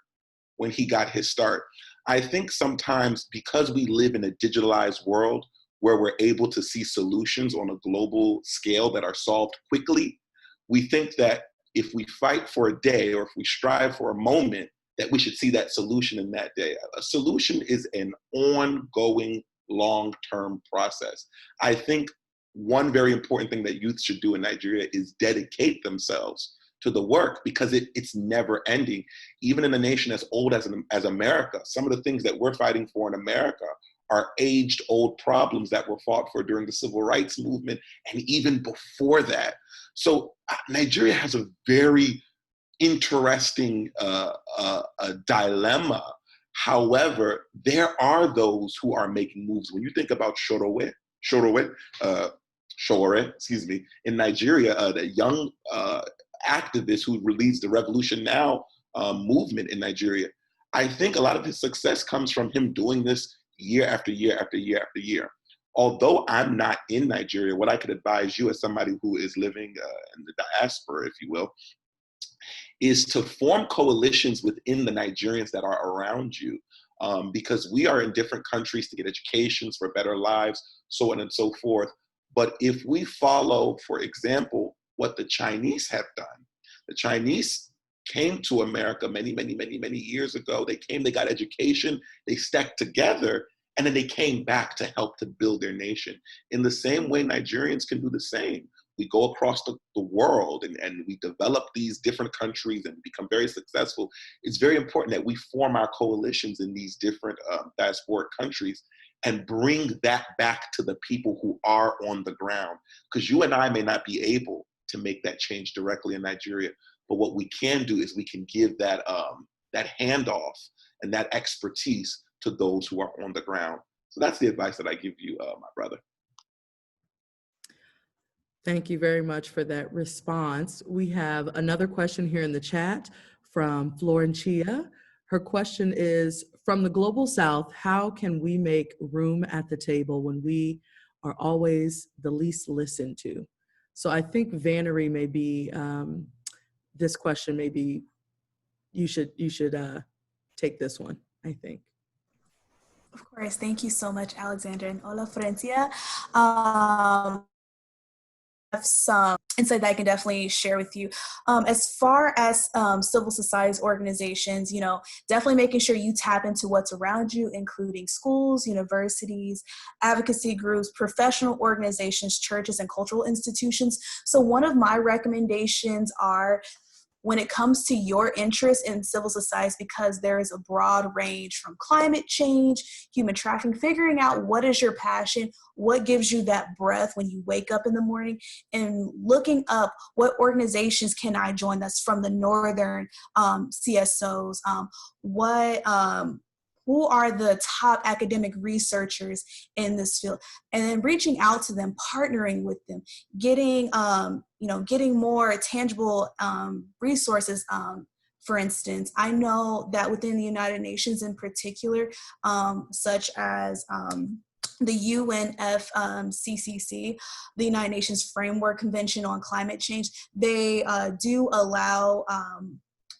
[SPEAKER 7] when he got his start. I think sometimes because we live in a digitalized world where we're able to see solutions on a global scale that are solved quickly, we think that if we fight for a day or if we strive for a moment, that we should see that solution in that day. A solution is an ongoing, long-term process. I think one very important thing that youth should do in Nigeria is dedicate themselves to the work, because it's never ending. Even in a nation as old as America, some of the things that we're fighting for in America are aged old problems that were fought for during the civil rights movement and even before that. So Nigeria has a very interesting dilemma. However, there are those who are making moves. When you think about Showore, in Nigeria, the young activist who leads the Revolution Now movement in Nigeria, I think a lot of his success comes from him doing this year after year after year after year. Although I'm not in Nigeria, what I could advise you as somebody who is living in the diaspora, if you will, is to form coalitions within the Nigerians that are around you, because we are in different countries to get educations for better lives, so on and so forth. But if we follow, for example, what the Chinese have done, the Chinese came to America many years ago. They came, they got education, they stuck together, and then they came back to help to build their nation. In the same way, Nigerians can do the same. We go across the world and we develop these different countries and become very successful. It's very important that we form our coalitions in these different diasporic countries and bring that back to the people who are on the ground. Because you and I may not be able to make that change directly in Nigeria, but what we can do is we can give that, that handoff and that expertise to those who are on the ground. So that's the advice that I give you, my brother.
[SPEAKER 2] Thank you very much for that response. We have another question here in the chat from Florencia. Her question is, from the Global South, how can we make room at the table when we are always the least listened to? So I think Vannary may be, this question maybe you should take this one, I think.
[SPEAKER 15] Of course, thank you so much, Alexandra and Hola Florencia. Some insight that I can definitely share with you. As far as civil society organizations, definitely making sure you tap into what's around you, including schools, universities, advocacy groups, professional organizations, churches, and cultural institutions. So one of my recommendations are, when it comes to your interest in civil society, because there is a broad range from climate change, human trafficking, figuring out what is your passion, what gives you that breath when you wake up in the morning, and looking up what organizations can I join that's from the northern CSOs, who are the top academic researchers in this field, and then reaching out to them, partnering with them, getting more tangible resources. For instance, I know that within the United Nations in particular, such as the UNFCCC, the United Nations Framework Convention on Climate Change, they do allow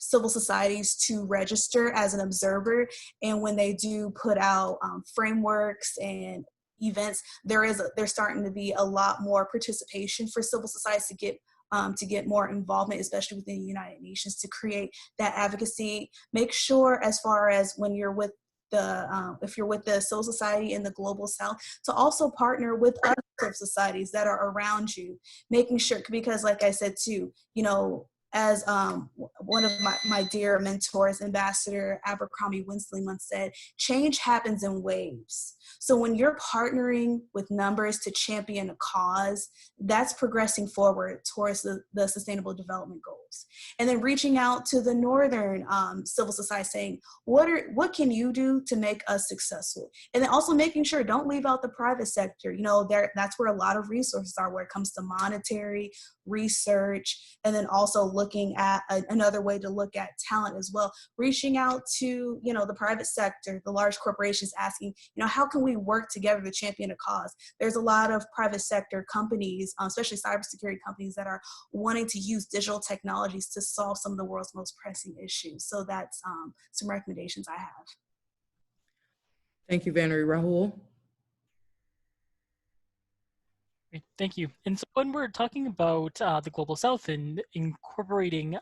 [SPEAKER 15] civil societies to register as an observer, and when they do put out frameworks and events, there's starting to be a lot more participation for civil societies to get more involvement, especially within the United Nations, to create that advocacy. Make sure, as far as when you're with if you're with the civil society in the Global South, to also partner with other civil societies that are around you, making sure, because like I said too, as one of my dear mentors, Ambassador Abercrombie Winsley, once said, change happens in waves. So when you're partnering with numbers to champion a cause, that's progressing forward towards the Sustainable Development Goals. And then reaching out to the northern civil society, saying, what can you do to make us successful? And then also making sure, don't leave out the private sector. That's where a lot of resources are, where it comes to monetary, research, and then also looking at another way to look at talent as well, reaching out to the private sector, the large corporations, asking how can we work together to champion a cause. There's a lot of private sector companies, especially cybersecurity companies, that are wanting to use digital technologies to solve some of the world's most pressing issues. So that's some recommendations I have.
[SPEAKER 2] Thank you, Vannary. Rahul?
[SPEAKER 4] Thank you. And so when we're talking about the Global South and incorporating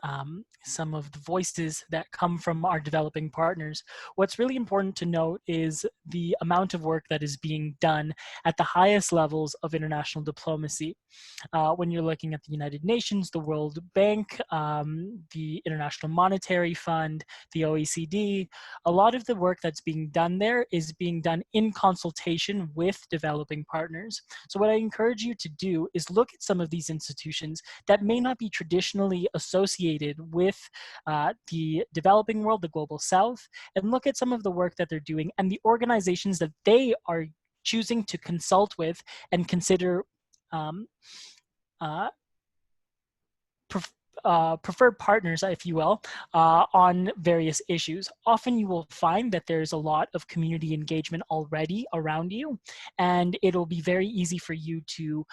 [SPEAKER 4] some of the voices that come from our developing partners, what's really important to note is the amount of work that is being done at the highest levels of international diplomacy. When you're looking at the United Nations, the World Bank, the International Monetary Fund, the OECD, a lot of the work that's being done there is being done in consultation with developing partners. So what I encourage you to do is look at some of these institutions that may not be traditionally associated with the developing world, the Global South, and look at some of the work that they're doing and the organizations that they are choosing to consult with and consider preferred partners, if you will, on various issues. Often you will find that there's a lot of community engagement already around you, and it'll be very easy for you to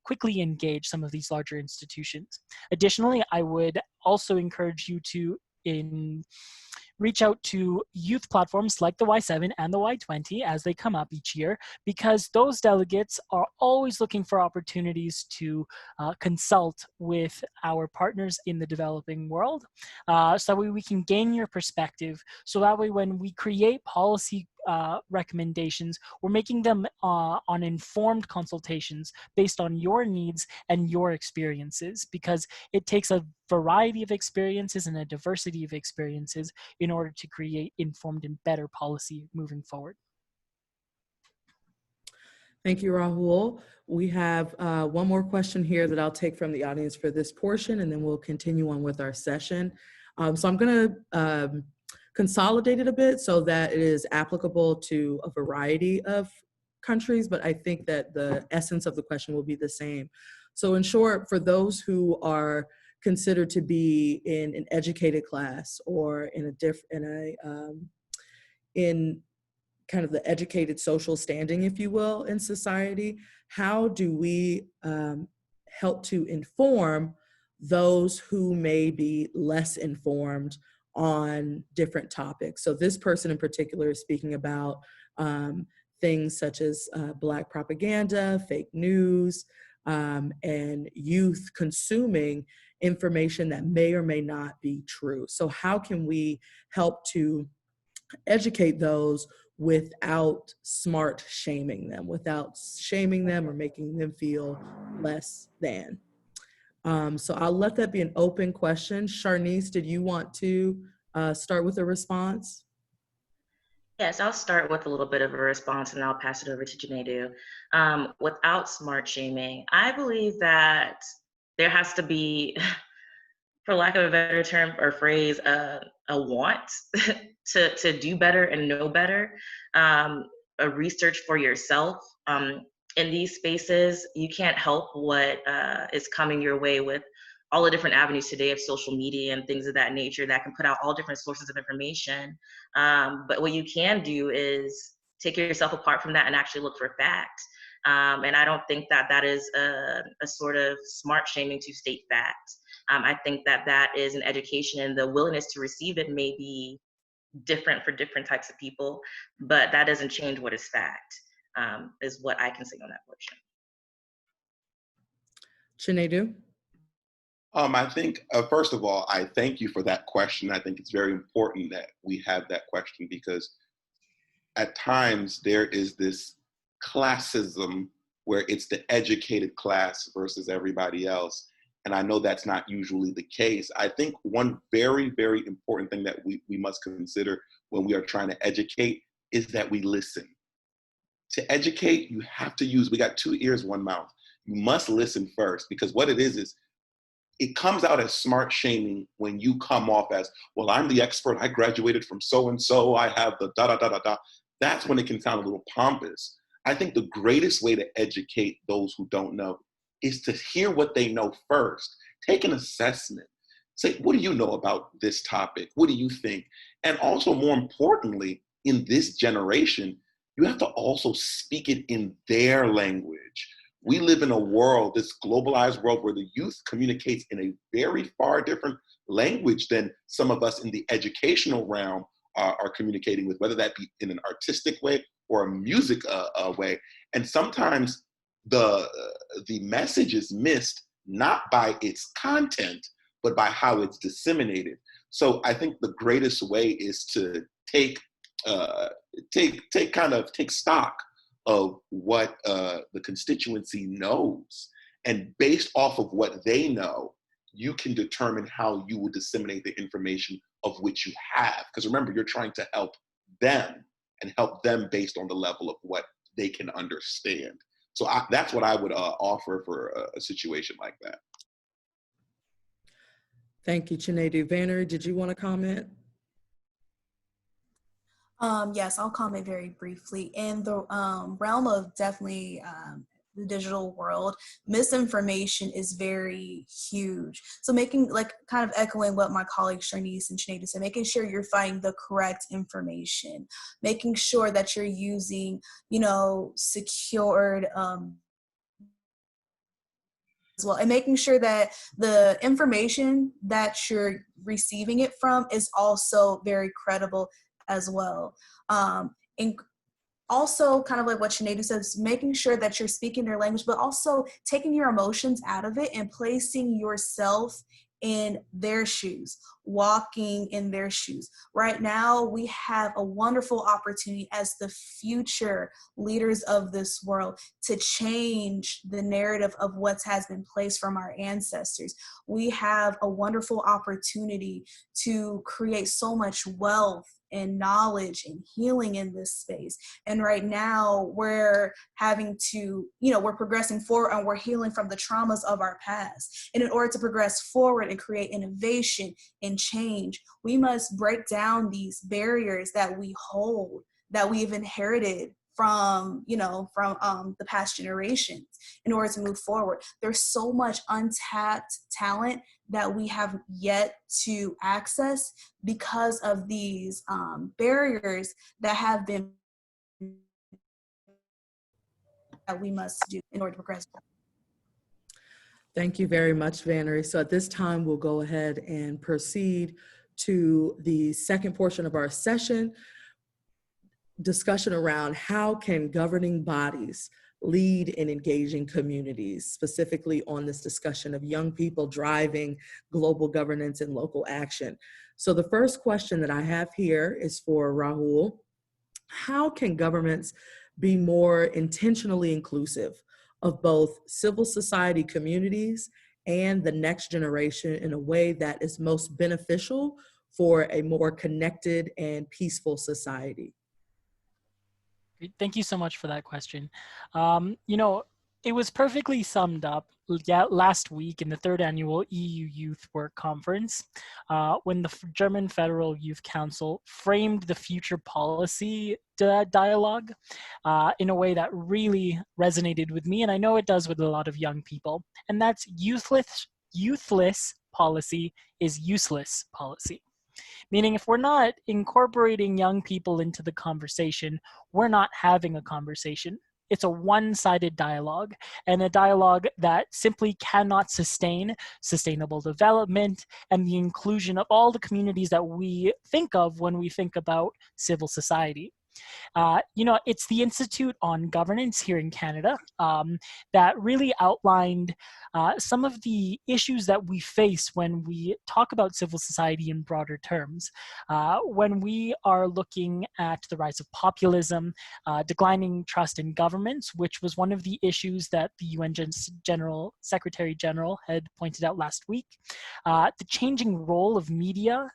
[SPEAKER 4] quickly engage some of these larger institutions. Additionally, I would also encourage you to reach out to youth platforms like the Y7 and the Y20 as they come up each year, because those delegates are always looking for opportunities to consult with our partners in the developing world, so that way we can gain your perspective, so that way when we create policy recommendations, we're making them on informed consultations based on your needs and your experiences, because it takes a variety of experiences and a diversity of experiences in order to create informed and better policy moving forward.
[SPEAKER 2] Thank you, Rahul. We have one more question here that I'll take from the audience for this portion, and then we'll continue on with our session. So I'm going to consolidated a bit so that it is applicable to a variety of countries, but I think that the essence of the question will be the same. So in short, for those who are considered to be in an educated class or in kind of the educated social standing, if you will, in society, how do we help to inform those who may be less informed on different topics? So this person in particular is speaking about things such as Black propaganda, fake news, and youth consuming information that may or may not be true. So how can we help to educate those without smart shaming them, without shaming them or making them feel less than? So I'll let that be an open question. Sharnice, did you want to start with a response?
[SPEAKER 9] Yes, I'll start with a little bit of a response and I'll pass it over to Chinedu. Without smart shaming, I believe that there has to be, for lack of a better term or phrase, a want to do better and know better, a research for yourself. In these spaces, you can't help what is coming your way with all the different avenues today of social media and things of that nature that can put out all different sources of information. But what you can do is take yourself apart from that and actually look for facts. And I don't think that that is a sort of smart shaming to state facts. I think that that is an education, and the willingness to receive it may be different for different types of people, but that doesn't change what is fact, is what I can say on that portion.
[SPEAKER 2] Chinedu?
[SPEAKER 7] I think, first of all, I thank you for that question. I think it's very important that we have that question because at times there is this classism where it's the educated class versus everybody else. And I know that's not usually the case. I think one very, very important thing that we must consider when we are trying to educate is that we listen. To educate, you have to use, we got 2 ears, 1 mouth. You must listen first, because what it is it comes out as smart shaming when you come off as, well, I'm the expert, I graduated from so-and-so, I have the da-da-da-da-da. That's when it can sound a little pompous. I think the greatest way to educate those who don't know is to hear what they know first. Take an assessment. Say, what do you know about this topic? What do you think? And also, more importantly, in this generation, you have to also speak it in their language. We live in a world, this globalized world, where the youth communicates in a very far different language than some of us in the educational realm are communicating with, whether that be in an artistic way or a music way. And sometimes the message is missed not by its content, but by how it's disseminated. So I think the greatest way is to take stock of what the constituency knows, and based off of what they know, you can determine how you will disseminate the information of which you have. Because remember, you're trying to help them and help them based on the level of what they can understand. So that's what I would offer for a situation like that.
[SPEAKER 2] Thank you, Chinedu. Vannary, did you want to comment?
[SPEAKER 15] Yes, I'll comment very briefly. In the realm of definitely the digital world, misinformation is very huge. So making, like, kind of echoing what my colleagues Sharnice and Chinedu said, making sure you're finding the correct information, making sure that you're using, secured as well, and making sure that the information that you're receiving it from is also very credible as well. And also, kind of like what Chinedu says, making sure that you're speaking their language, but also taking your emotions out of it and placing yourself in their shoes, walking in their shoes. Right now, we have a wonderful opportunity as the future leaders of this world to change the narrative of what has been placed from our ancestors. We have a wonderful opportunity to create so much wealth and knowledge and healing in this space. And right now we're having to, we're progressing forward and we're healing from the traumas of our past. And in order to progress forward and create innovation and change, we must break down these barriers that we hold, that we've inherited from the past generations in order to move forward. There's so much untapped talent that we have yet to access because of these barriers that have been that we must do in order to progress.
[SPEAKER 2] Thank you very much, Vannary. So at this time, we'll go ahead and proceed to the second portion of our session, discussion around how can governing bodies lead in engaging communities, specifically on this discussion of young people driving global governance and local action. So the first question that I have here is for Rahul. How can governments be more intentionally inclusive of both civil society communities and the next generation in a way that is most beneficial for a more connected and peaceful society?
[SPEAKER 4] Thank you so much for that question. It was perfectly summed up last week in the third annual EU Youth Work Conference when the German Federal Youth Council framed the future policy dialogue in a way that really resonated with me, and I know it does with a lot of young people, and that's youthless policy is useless policy. Meaning if we're not incorporating young people into the conversation, we're not having a conversation. It's a one-sided dialogue, and a dialogue that simply cannot sustain sustainable development and the inclusion of all the communities that we think of when we think about civil society. It's the Institute on Governance here in Canada that really outlined some of the issues that we face when we talk about civil society in broader terms. When we are looking at the rise of populism, declining trust in governments, which was one of the issues that the UN Secretary General had pointed out last week, the changing role of media,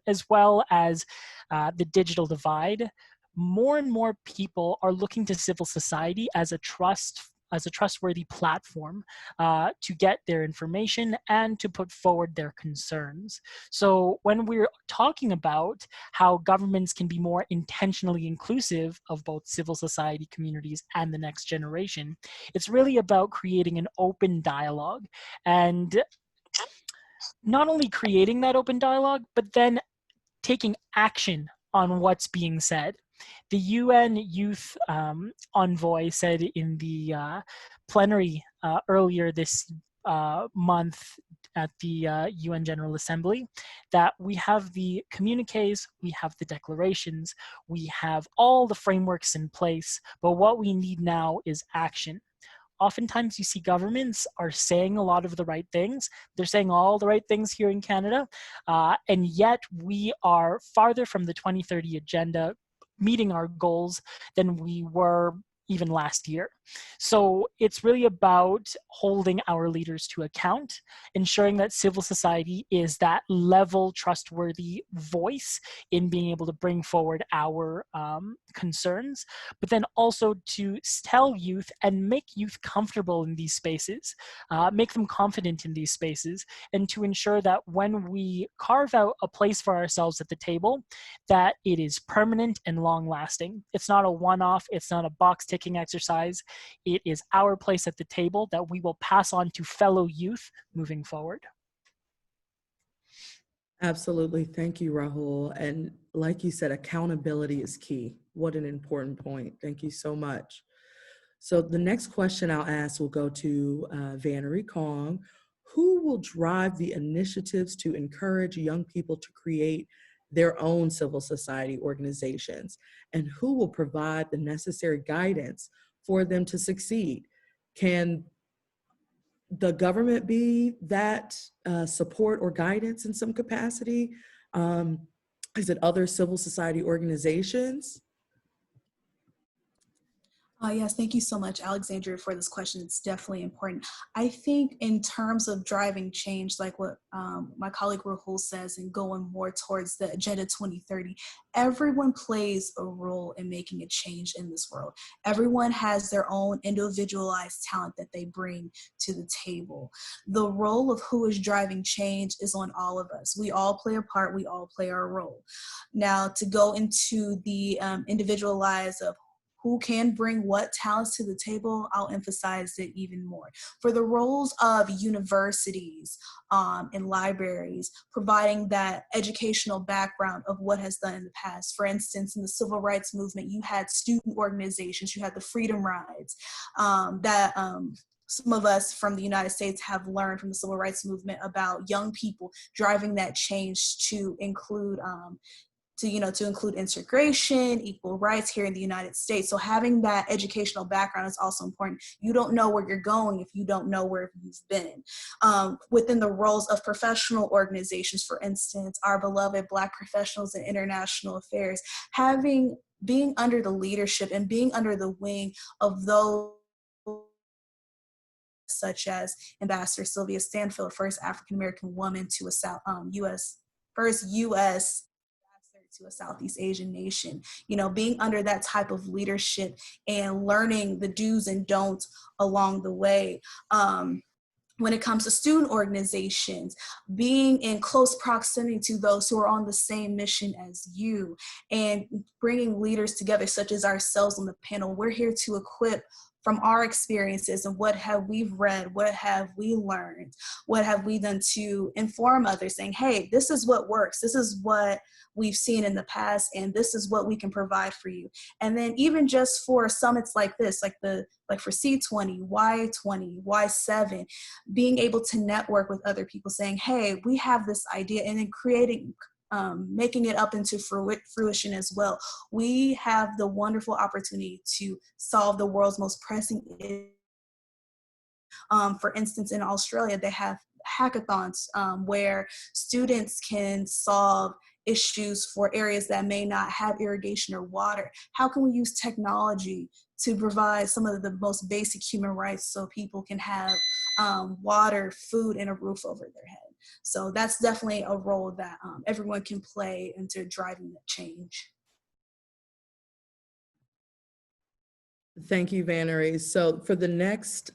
[SPEAKER 4] as well as the digital divide. More and more people are looking to civil society as a trustworthy platform to get their information and to put forward their concerns. So when we're talking about how governments can be more intentionally inclusive of both civil society communities and the next generation, it's really about creating an open dialogue, and not only creating that open dialogue, but then taking action on what's being said. The UN Youth Envoy said in the plenary earlier this month at the UN General Assembly that we have the communiques, we have the declarations, we have all the frameworks in place, but what we need now is action. Oftentimes you see governments are saying a lot of the right things. They're saying all the right things here in Canada, and yet we are farther from the 2030 agenda meeting our goals than we were even last year. So it's really about holding our leaders to account, ensuring that civil society is that level trustworthy voice in being able to bring forward our concerns, but then also to tell youth and make youth comfortable in these spaces, make them confident in these spaces, and to ensure that when we carve out a place for ourselves at the table, that it is permanent and long lasting. It's not a one-off, it's not a box ticking exercise. It is our place at the table that we will pass on to fellow youth moving forward.
[SPEAKER 2] Absolutely. Thank you, Rahul. And like you said, accountability is key. What an important point. Thank you so much. So the next question I'll ask will go to Vannary Kong. Who will drive the initiatives to encourage young people to create their own civil society organizations? And who will provide the necessary guidance for them to succeed? Can the government be that support or guidance in some capacity? Is it other civil society organizations?
[SPEAKER 15] Yes, thank you so much, Alexandria, for this question. It's definitely important. I think in terms of driving change, like what my colleague Rahul says, and going more towards the Agenda 2030, everyone plays a role in making a change in this world. Everyone has their own individualized talent that they bring to the table. The role of who is driving change is on all of us. We all play a part, we all play our role. Now, to go into the individualized of who can bring what talents to the table, I'll emphasize it even more. For the roles of universities and libraries, providing that educational background of what has done in the past. For instance, in the civil rights movement, you had student organizations, you had the Freedom Rides that some of us from the United States have learned from the civil rights movement about young people driving that change to include to include integration, equal rights here in the United States. So having that educational background is also important. You don't know where you're going if you don't know where you've been. Within the roles of professional organizations, for instance, our beloved Black professionals in international affairs, being under the leadership and being under the wing of those such as Ambassador Sylvia Stanfield, first African-American woman to a first U.S. to a Southeast Asian nation, being under that type of leadership and learning the do's and don'ts along the way. When it comes to student organizations, being in close proximity to those who are on the same mission as you and bringing leaders together, such as ourselves on the panel. We're here to equip from our experiences and what have we read, what have we learned, what have we done to inform others, saying, hey, this is what works, this is what we've seen in the past, and this is what we can provide for you. And then even just for summits like this, like for C20, Y20, Y7, being able to network with other people, saying, hey, we have this idea, and then making it up into fruition as well. We have the wonderful opportunity to solve the world's most pressing issue. For instance, in Australia, they have hackathons where students can solve issues for areas that may not have irrigation or water. How can we use technology to provide some of the most basic human rights so people can have water, food, and a roof over their head? So that's definitely a role that everyone can play into driving that change.
[SPEAKER 2] Thank you, Vannary. So for the next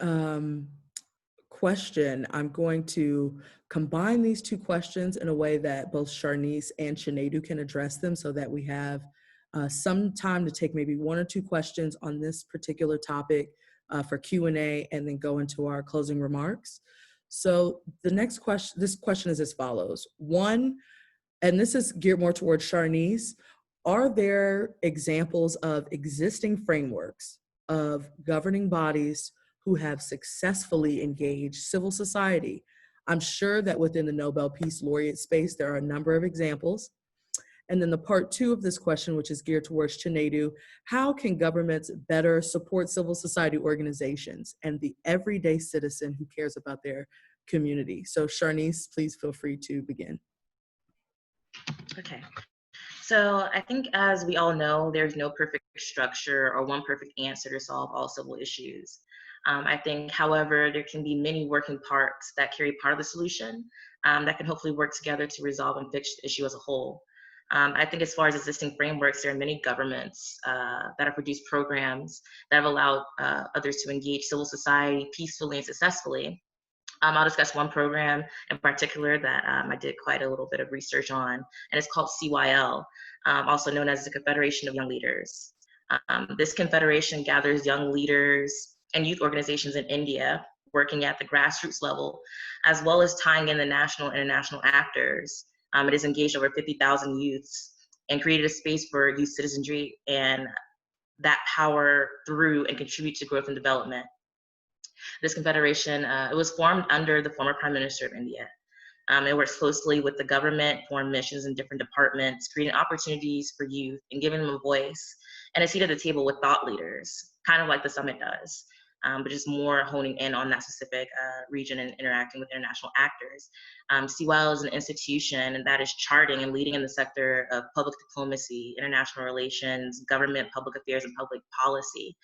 [SPEAKER 2] question, I'm going to combine these two questions in a way that both Sharnice and Chinedu can address them, so that we have some time to take maybe one or two questions on this particular topic for Q&A, and then go into our closing remarks. So the next question, this question is as follows. One, and this is geared more towards Sharnice, are there examples of existing frameworks of governing bodies who have successfully engaged civil society? I'm sure that within the Nobel Peace Laureate space, there are a number of examples. And then the part two of this question, which is geared towards Chinedu, how can governments better support civil society organizations and the everyday citizen who cares about their community? So Sharnice, please feel free to begin.
[SPEAKER 9] Okay. So I think, as we all know, there's no perfect structure or one perfect answer to solve all civil issues. I think, however, there can be many working parts that carry part of the solution that can hopefully work together to resolve and fix the issue as a whole. I think as far as existing frameworks, there are many governments that have produced programs that have allowed others to engage civil society peacefully and successfully. I'll discuss one program in particular that I did quite a little bit of research on, and it's called CYL, also known as the Confederation of Young Leaders. This confederation gathers young leaders and youth organizations in India working at the grassroots level, as well as tying in the national and international actors. It has engaged over 50,000 youths and created a space for youth citizenry and that power through and contribute to growth and development. This confederation, it was formed under the former Prime Minister of India. It works closely with the government, foreign missions, and different departments, creating opportunities for youth and giving them a voice and a seat at the table with thought leaders, kind of like the summit does. but just more honing in on that specific region and interacting with international actors. CWILE is an institution that is charting and leading in the sector of public diplomacy, international relations, government, public affairs, and public policy.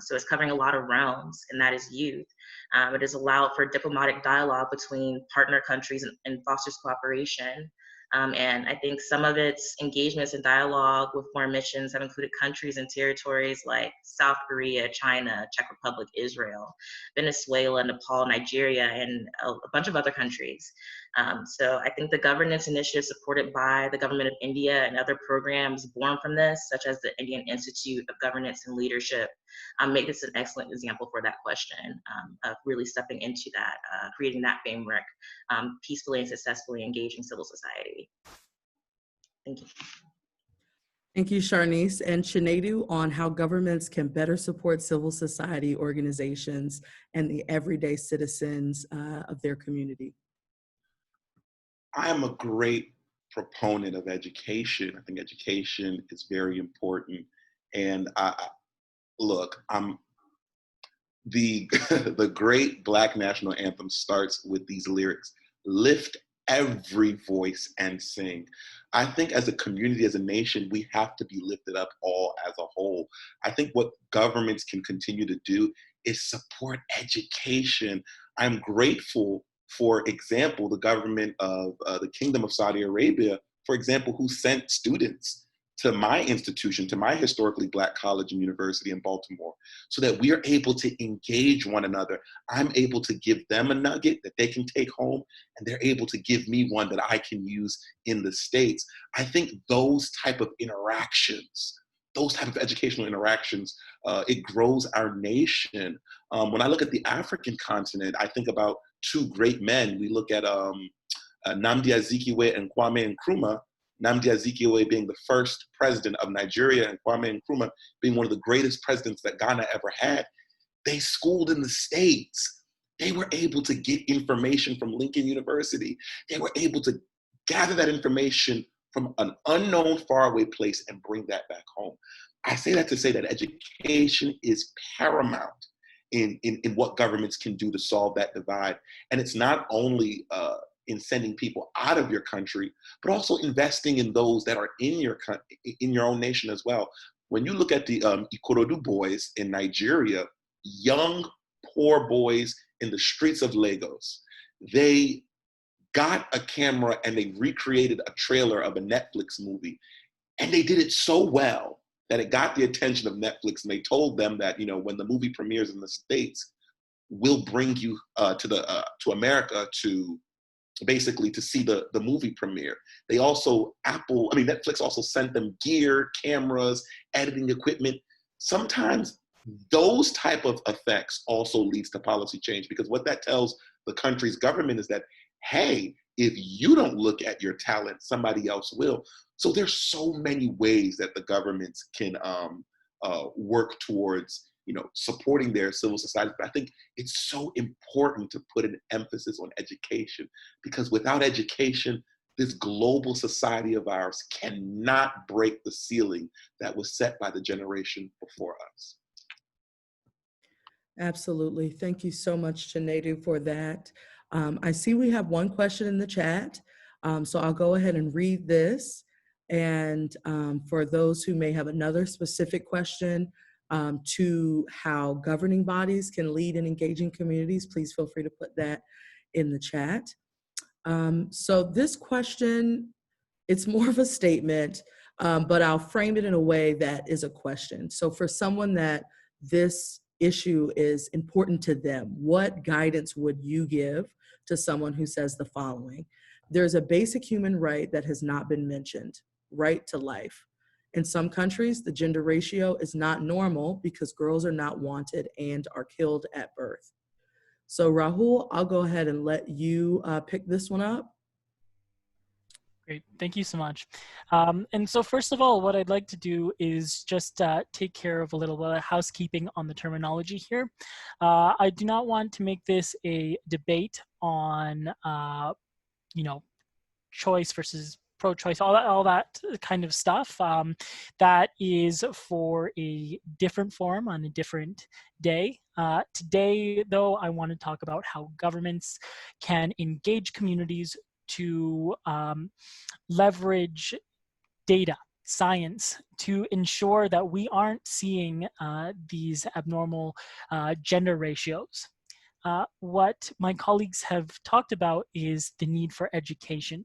[SPEAKER 9] So it's covering a lot of realms, and that is youth. It has allowed for diplomatic dialogue between partner countries and fosters cooperation. And I think some of its engagements and dialogue with foreign missions have included countries and territories like South Korea, China, Czech Republic, Israel, Venezuela, Nepal, Nigeria, and a bunch of other countries. So I think the governance initiatives supported by the government of India and other programs born from this, such as the Indian Institute of Governance and Leadership, make this an excellent example for that question of really stepping into that, creating that framework, peacefully and successfully engaging civil society. Thank you.
[SPEAKER 2] Thank you, Sharnice. And Chinedu, on how governments can better support civil society organizations and the everyday citizens of their community.
[SPEAKER 7] I am a great proponent of education. I think education is very important. And I'm the great Black national anthem starts with these lyrics: lift every voice and sing. I think as a community, as a nation, we have to be lifted up all as a whole. I think what governments can continue to do is support education. I'm grateful, for example, the government of the Kingdom of Saudi Arabia, for example, who sent students to my institution, to my historically Black college and university in Baltimore, so that we are able to engage one another. I'm able to give them a nugget that they can take home, and they're able to give me one that I can use in the States. I think those type of interactions, those type of educational interactions, it grows our nation. When I look at the African continent, I think about two great men. We look at Nnamdi Azikiwe and Kwame Nkrumah. Nnamdi Azikiwe being the first president of Nigeria and Kwame Nkrumah being one of the greatest presidents that Ghana ever had. They schooled in the States. They were able to get information from Lincoln University. They were able to gather that information from an unknown faraway place and bring that back home. I say that to say that education is paramount in what governments can do to solve that divide. And it's not only in sending people out of your country, but also investing in those that are in your own nation as well. When you look at the Ikorodu boys in Nigeria, young, poor boys in the streets of Lagos, they got a camera and they recreated a trailer of a Netflix movie. And they did it so well that it got the attention of Netflix, and they told them that, when the movie premieres in the States, we'll bring you to America to basically to see the movie premiere. They also, Netflix also sent them gear, cameras, editing equipment. Sometimes those type of effects also leads to policy change, because what that tells the country's government is that, hey, if you don't look at your talent, somebody else will. So there's so many ways that the governments can work towards supporting their civil society. But I think it's so important to put an emphasis on education, because without education, this global society of ours cannot break the ceiling that was set by the generation before us.
[SPEAKER 2] Absolutely. Thank you so much, Chinedu, for that. I see we have one question in the chat, so I'll go ahead and read this. And for those who may have another specific question to how governing bodies can lead in engaging communities, please feel free to put that in the chat. So this question, it's more of a statement, but I'll frame it in a way that is a question. So for someone that this issue is important to them, what guidance would you give to someone who says the following? There's a basic human right that has not been mentioned: right to life. In some countries, the gender ratio is not normal because girls are not wanted and are killed at birth. So Rahul, I'll go ahead and let you pick this one up.
[SPEAKER 4] Great, thank you so much. And so first of all, what I'd like to do is just take care of a little bit of housekeeping on the terminology here. I do not want to make this a debate on, choice versus pro-choice, all that kind of stuff. That is for a different forum on a different day. Today, though, I want to talk about how governments can engage communities to leverage data, science, to ensure that we aren't seeing these abnormal gender ratios. What my colleagues have talked about is the need for education,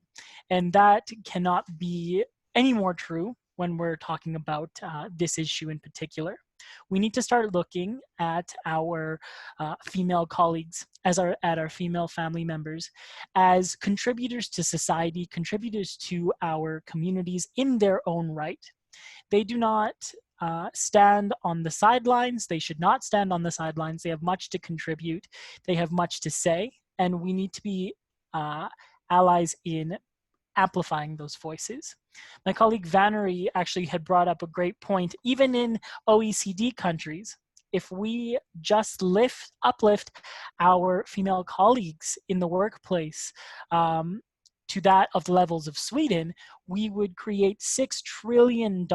[SPEAKER 4] and that cannot be any more true when we're talking about this issue in particular. We need to start looking at our female colleagues, at our female family members, as contributors to society, contributors to our communities in their own right. They do not stand on the sidelines. They should not stand on the sidelines. They have much to contribute. They have much to say, and we need to be allies in amplifying those voices. My colleague Vannary actually had brought up a great point. Even in OECD countries, if we just uplift our female colleagues in the workplace to that of the levels of Sweden, we would create $6 trillion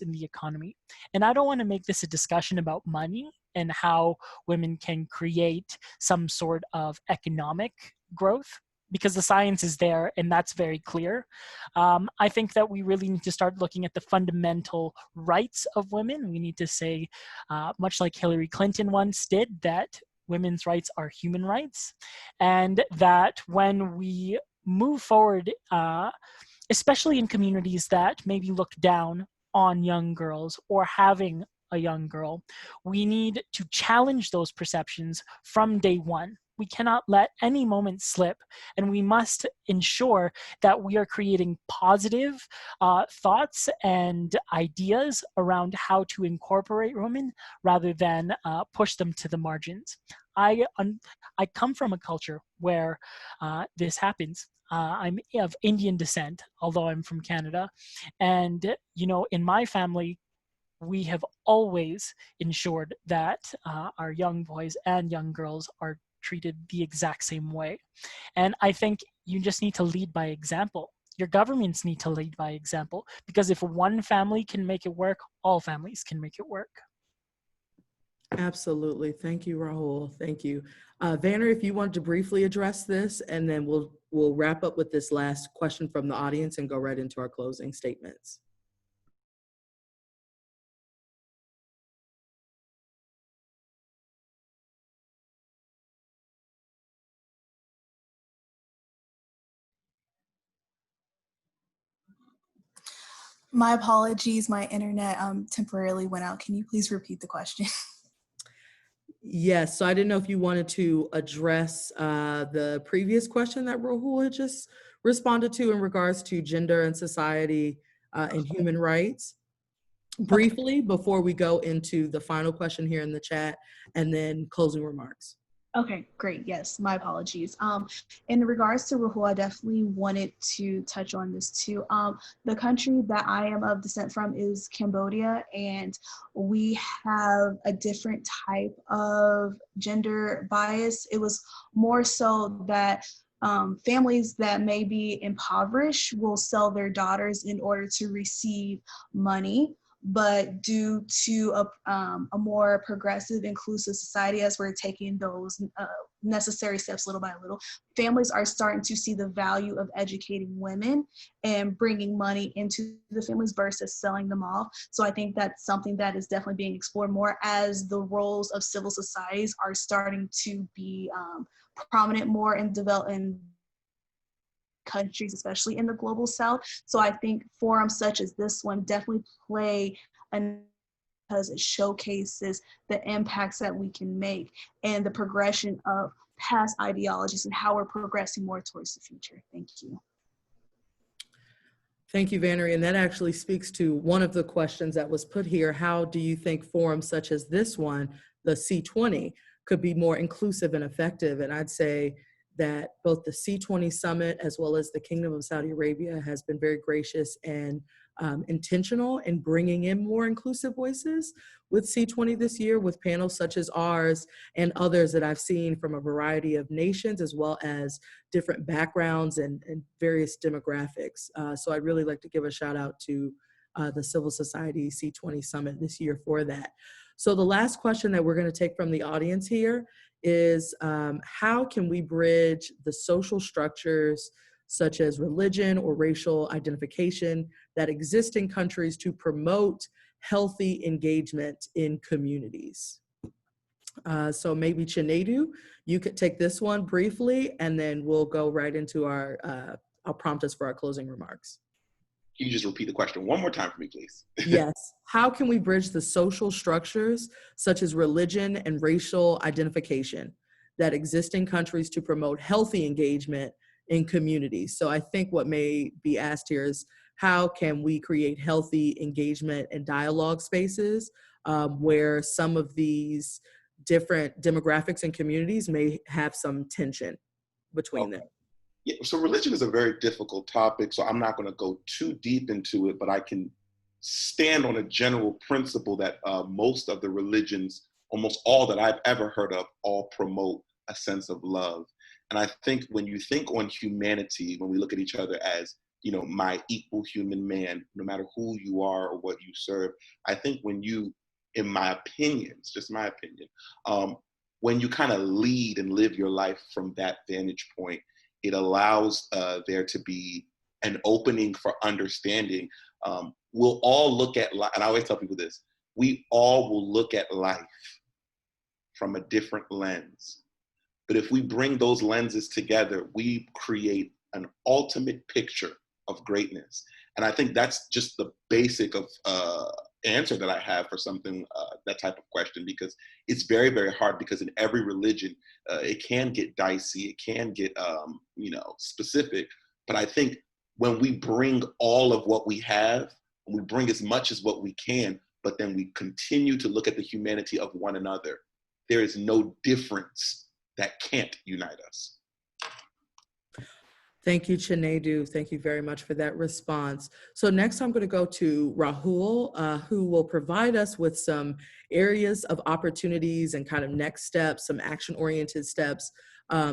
[SPEAKER 4] in the economy. And I don't want to make this a discussion about money and how women can create some sort of economic growth, because the science is there and that's very clear. I think that we really need to start looking at the fundamental rights of women. We need to say, much like Hillary Clinton once did, that women's rights are human rights, and that when we move forward, especially in communities that maybe look down on young girls or having a young girl, we need to challenge those perceptions from day one. We cannot let any moment slip, and we must ensure that we are creating positive thoughts and ideas around how to incorporate women rather than push them to the margins. I come from a culture where this happens. I'm of Indian descent, although I'm from Canada. And, in my family, we have always ensured that our young boys and young girls are treated the exact same way. And I think you just need to lead by example. Your governments need to lead by example, because if one family can make it work, all families can make it work.
[SPEAKER 2] Absolutely. Thank you, Rahul. Thank you. Vannary, if you wanted to briefly address this, and then we'll wrap up with this last question from the audience and go right into our closing statements.
[SPEAKER 15] My apologies, my internet temporarily went out. Can you please repeat the question?
[SPEAKER 2] Yes, so I didn't know if you wanted to address the previous question that Rahul had just responded to in regards to gender and society and human rights briefly before we go into the final question here in the chat and then closing remarks.
[SPEAKER 15] Okay, great. Yes, my apologies. In regards to Rahul, I definitely wanted to touch on this too. The country that I am of descent from is Cambodia, and we have a different type of gender bias. It was more so that families that may be impoverished will sell their daughters in order to receive money. But due to a more progressive, inclusive society, as we're taking those necessary steps little by little, families are starting to see the value of educating women and bringing money into the families versus selling them off. So I think that's something that is definitely being explored more as the roles of civil societies are starting to be prominent more and develop in countries, especially in the global south. So I think forums such as this one definitely play because it showcases the impacts that we can make and the progression of past ideologies and how we're progressing more towards the future. Thank you.
[SPEAKER 2] Thank you, Vannary. And that actually speaks to one of the questions that was put here. How do you think forums such as this one, the C20, could be more inclusive and effective? And I'd say that both the C20 summit as well as the Kingdom of Saudi Arabia has been very gracious and intentional in bringing in more inclusive voices with C20 this year, with panels such as ours and others that I've seen from a variety of nations, as well as different backgrounds and various demographics. So I'd really like to give a shout out to the Civil Society C20 Summit this year for that. So the last question that we're going to take from the audience here is how can we bridge the social structures such as religion or racial identification that exist in countries to promote healthy engagement in communities? So maybe Chinedu, you could take this one briefly, and then we'll go right into I'll prompt us for our closing remarks.
[SPEAKER 7] Can you just repeat the question one more time for me, please?
[SPEAKER 2] Yes. How can we bridge the social structures such as religion and racial identification that exist in countries to promote healthy engagement in communities? So I think what may be asked here is, how can we create healthy engagement and dialogue spaces where some of these different demographics and communities may have some tension between them?
[SPEAKER 7] Yeah, so religion is a very difficult topic, so I'm not going to go too deep into it, but I can stand on a general principle that most of the religions, almost all that I've ever heard of, all promote a sense of love. And I think when you think on humanity, when we look at each other as, you know, my equal human man, no matter who you are or what you serve, I think when you, in my opinion, it's just my opinion, when you kind of lead and live your life from that vantage point, it allows there to be an opening for understanding. We'll all look at life, and I always tell people this, we all will look at life from a different lens. But if we bring those lenses together, we create an ultimate picture of greatness. And I think that's just the basic of answer that I have for something, that type of question, because it's very, very hard, because in every religion, it can get dicey, it can get, you know, specific. But I think when we bring all of what we have, and we bring as much as what we can, but then we continue to look at the humanity of one another, there is no difference that can't unite us.
[SPEAKER 2] Thank you, Chinedu. Thank you very much for that response. So next I'm going to go to Rahul, who will provide us with some areas of opportunities and kind of next steps, some action-oriented steps,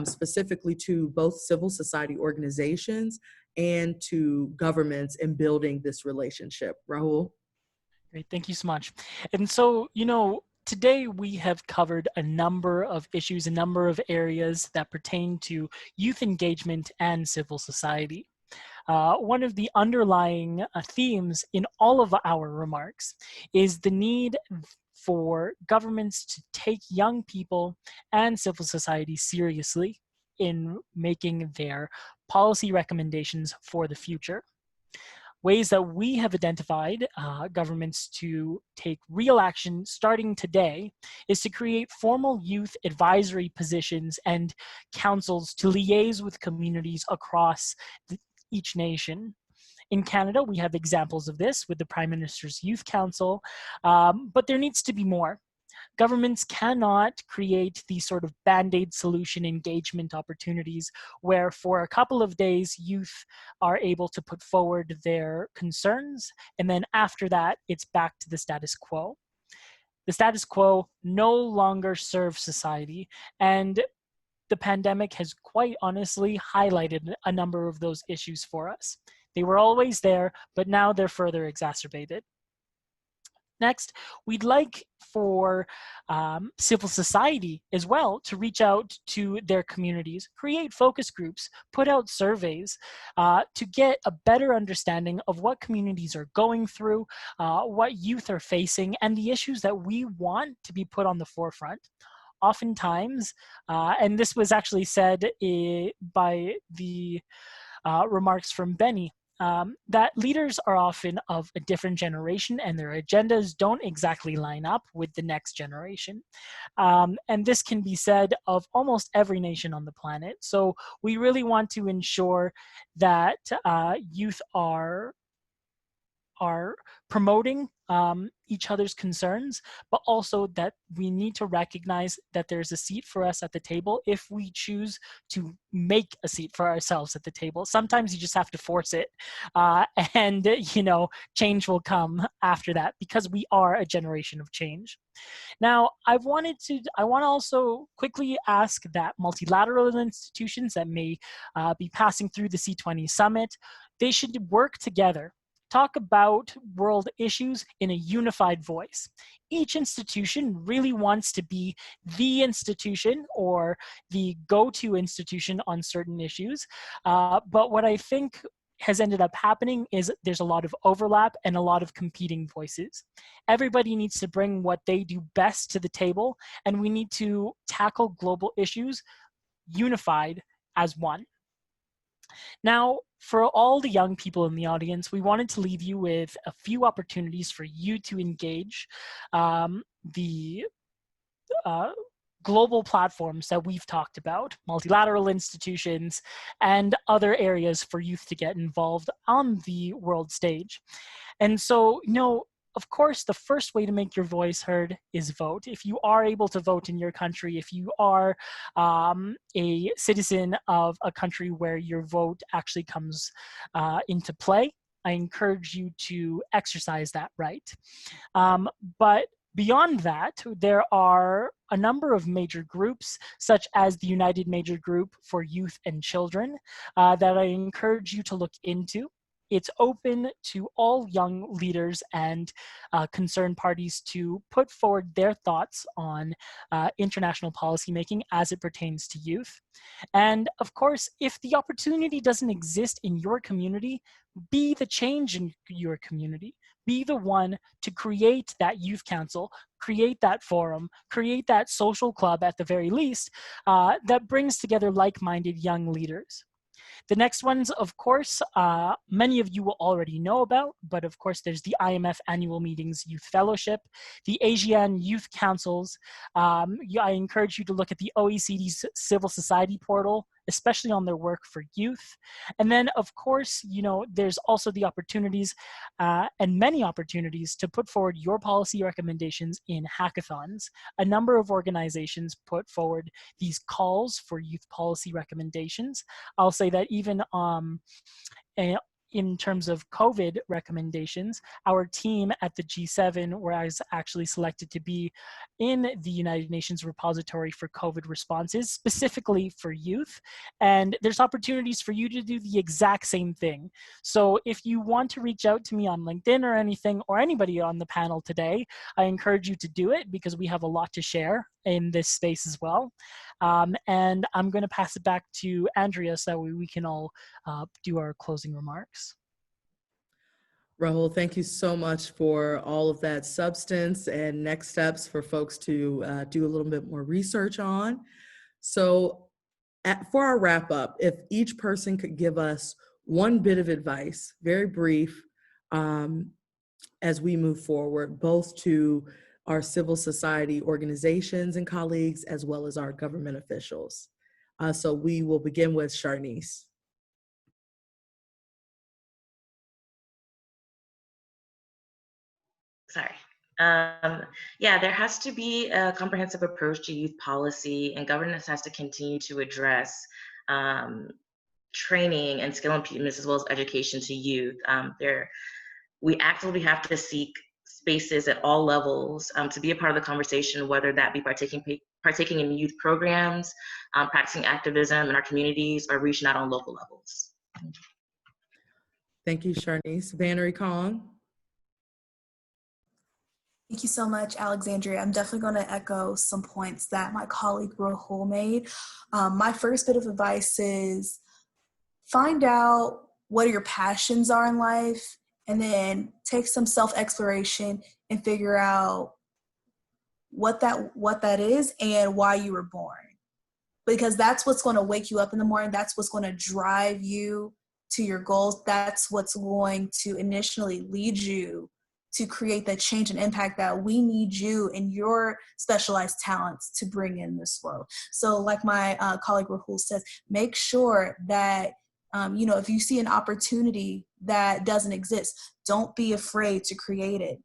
[SPEAKER 2] specifically to both civil society organizations and to governments in building this relationship. Rahul?
[SPEAKER 4] Great, thank you so much. And so, you know, today we have covered a number of issues, a number of areas that pertain to youth engagement and civil society. One of the underlying themes in all of our remarks is the need for governments to take young people and civil society seriously in making their policy recommendations for the future. Ways that we have identified governments to take real action starting today is to create formal youth advisory positions and councils to liaise with communities across each nation. In Canada, we have examples of this with the Prime Minister's Youth Council, but there needs to be more. Governments cannot create these sort of band-aid solution engagement opportunities where for a couple of days youth are able to put forward their concerns, and then after that it's back to the status quo. The status quo no longer serves society, and the pandemic has quite honestly highlighted a number of those issues for us. They were always there, but now they're further exacerbated. Next, we'd like for civil society as well to reach out to their communities, create focus groups, put out surveys to get a better understanding of what communities are going through, what youth are facing, and the issues that we want to be put on the forefront. Oftentimes, and this was actually said by the remarks from Benny, that leaders are often of a different generation and their agendas don't exactly line up with the next generation. And this can be said of almost every nation on the planet. So we really want to ensure that youth are are promoting each other's concerns, but also that we need to recognize that there's a seat for us at the table if we choose to make a seat for ourselves at the table. Sometimes you just have to force it, and change will come after that, because we are a generation of change. Now, I want to also quickly ask that multilateral institutions that may be passing through the C20 summit, they should work together. Talk about world issues in a unified voice. Each institution really wants to be the institution or the go-to institution on certain issues. But what I think has ended up happening is there's a lot of overlap and a lot of competing voices. Everybody needs to bring what they do best to the table, and we need to tackle global issues unified as one. Now, for all the young people in the audience, we wanted to leave you with a few opportunities for you to engage the global platforms that we've talked about, multilateral institutions, and other areas for youth to get involved on the world stage. And so, of course, the first way to make your voice heard is vote. If you are able to vote in your country, if you are a citizen of a country where your vote actually comes into play, I encourage you to exercise that right. But beyond that, there are a number of major groups, such as the United Major Group for Youth and Children, that I encourage you to look into. It's open to all young leaders and concerned parties to put forward their thoughts on international policymaking as it pertains to youth. And of course, if the opportunity doesn't exist in your community, be the change in your community. Be the one to create that youth council, create that forum, create that social club at the very least, that brings together like-minded young leaders. The next ones, of course, many of you will already know about, but of course there's the IMF Annual Meetings Youth Fellowship, the ASEAN Youth Councils. I encourage you to look at the OECD's Civil Society portal, especially on their work for youth. And then, of course, there's also the opportunities and many opportunities to put forward your policy recommendations in hackathons. A number of organizations put forward these calls for youth policy recommendations. I'll say that even in terms of COVID recommendations, our team at the G7, where I was actually selected to be in the United Nations repository for COVID responses, specifically for youth. And there's opportunities for you to do the exact same thing. So if you want to reach out to me on LinkedIn or anything, or anybody on the panel today, I encourage you to do it, because we have a lot to share in this space as well. And I'm going to pass it back to Andrea so that we can all do our closing remarks.
[SPEAKER 2] Rahul, thank you so much for all of that substance and next steps for folks to do a little bit more research on. So for our wrap up, if each person could give us one bit of advice, very brief, as we move forward, both to our civil society organizations and colleagues, as well as our government officials. So we will begin with Sharnice.
[SPEAKER 9] Sorry. Yeah, there has to be a comprehensive approach to youth policy, and governance has to continue to address training and skill improvements, as well as education to youth. We actively have to seek spaces at all levels to be a part of the conversation, whether that be partaking in youth programs, practicing activism in our communities, or reaching out on local levels.
[SPEAKER 2] Thank you, Sharnice. Vannary Kong.
[SPEAKER 15] Thank you so much, Alexandria. I'm definitely going to echo some points that my colleague Rahul made. My first bit of advice is find out what your passions are in life, and then take some self-exploration and figure out what that is and why you were born. Because that's what's going to wake you up in the morning. That's what's going to drive you to your goals. That's what's going to initially lead you to create that change and impact that we need you and your specialized talents to bring in this world. So like my colleague Rahul says, make sure that if you see an opportunity that doesn't exist. Don't be afraid to create it.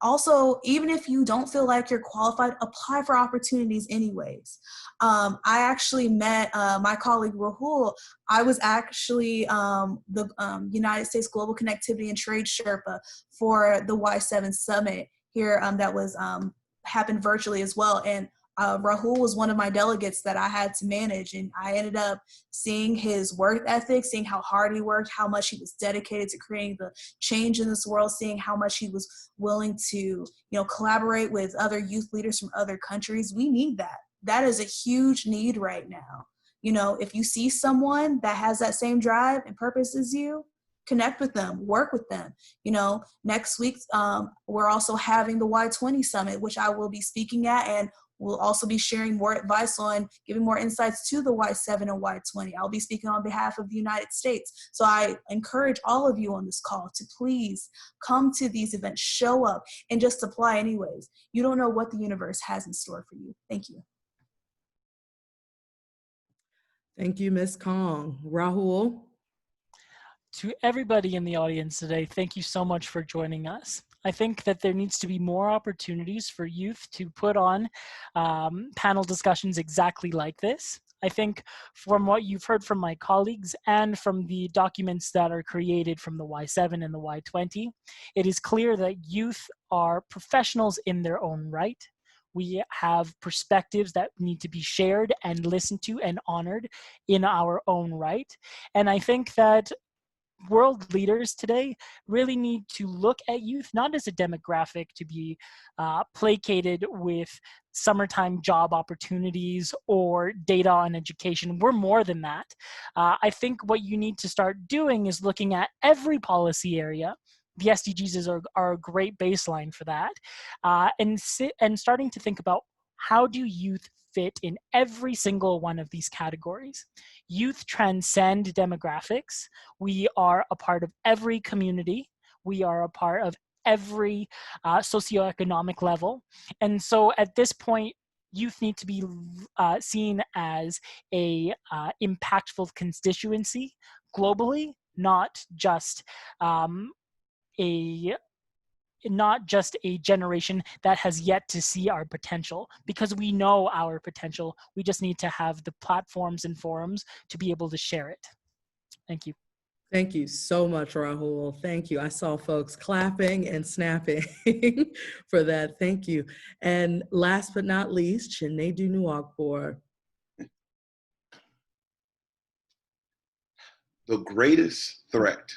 [SPEAKER 15] Also, even if you don't feel like you're qualified, apply for opportunities anyways. I actually met my colleague Rahul. I was actually the United States Global Connectivity and Trade Sherpa for the Y7 Summit here that was happened virtually as well. And Rahul was one of my delegates that I had to manage, and I ended up seeing his work ethic, seeing how hard he worked, how much he was dedicated to creating the change in this world, seeing how much he was willing to, collaborate with other youth leaders from other countries. We need that. That is a huge need right now. If you see someone that has that same drive and purpose as you, connect with them, work with them. Next week, we're also having the Y20 Summit, which I will be speaking at, and we'll also be sharing more advice on giving more insights to the Y7 and Y20. I'll be speaking on behalf of the United States. So I encourage all of you on this call to please come to these events, show up, and just apply anyways. You don't know what the universe has in store for you. Thank you.
[SPEAKER 2] Thank you, Ms. Kong. Rahul?
[SPEAKER 4] To everybody in the audience today, thank you so much for joining us. I think that there needs to be more opportunities for youth to put on panel discussions exactly like this. I think from what you've heard from my colleagues and from the documents that are created from the Y7 and the Y20, it is clear that youth are professionals in their own right. We have perspectives that need to be shared and listened to and honored in our own right. And I think that world leaders today really need to look at youth not as a demographic to be placated with summertime job opportunities or data on education. We're more than that. I think what you need to start doing is looking at every policy area. The SDGs are a great baseline for that, and starting to think about how do youth fit in every single one of these categories. Youth transcend demographics. We are a part of every community. We are a part of every socioeconomic level. And so at this point, youth need to be seen as a impactful constituency globally, not just a generation that has yet to see our potential, because we know our potential. We just need to have the platforms and forums to be able to share it. Thank you.
[SPEAKER 2] Thank you so much, Rahul. Thank you. I saw folks clapping and snapping for that. Thank you. And last but not least, Chinedu Nwokeafor.
[SPEAKER 7] The greatest threat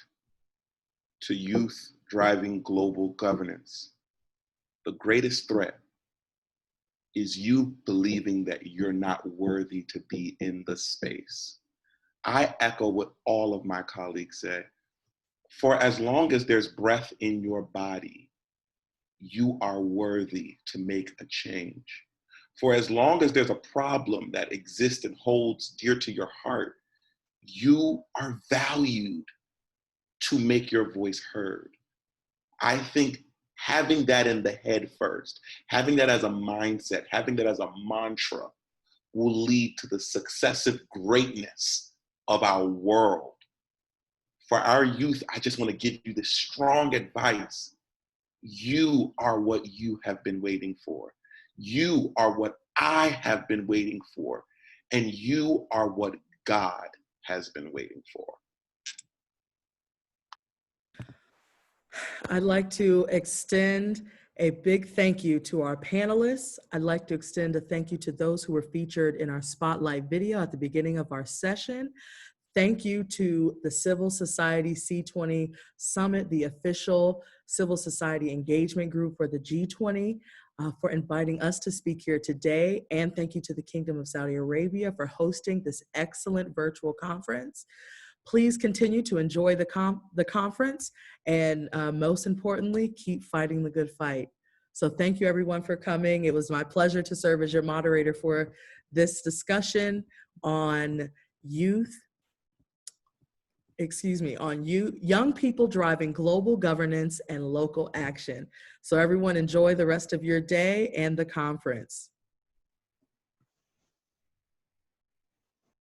[SPEAKER 7] to youth driving global governance, the greatest threat is you believing that you're not worthy to be in the space. I echo what all of my colleagues say. For as long as there's breath in your body, you are worthy to make a change. For as long as there's a problem that exists and holds dear to your heart, you are valued to make your voice heard. I think having that in the head first, having that as a mindset, having that as a mantra will lead to the successive greatness of our world. For our youth, I just want to give you this strong advice. You are what you have been waiting for. You are what I have been waiting for. And you are what God has been waiting for.
[SPEAKER 2] I'd like to extend a big thank you to our panelists. I'd like to extend a thank you to those who were featured in our spotlight video at the beginning of our session. Thank you to the Civil Society C20 Summit, the official civil society engagement group for the G20, for inviting us to speak here today. And thank you to the Kingdom of Saudi Arabia for hosting this excellent virtual conference. Please continue to enjoy the conference, and most importantly, keep fighting the good fight. So thank you everyone for coming. It was my pleasure to serve as your moderator for this discussion on young people driving global governance and local action. So everyone enjoy the rest of your day and the conference.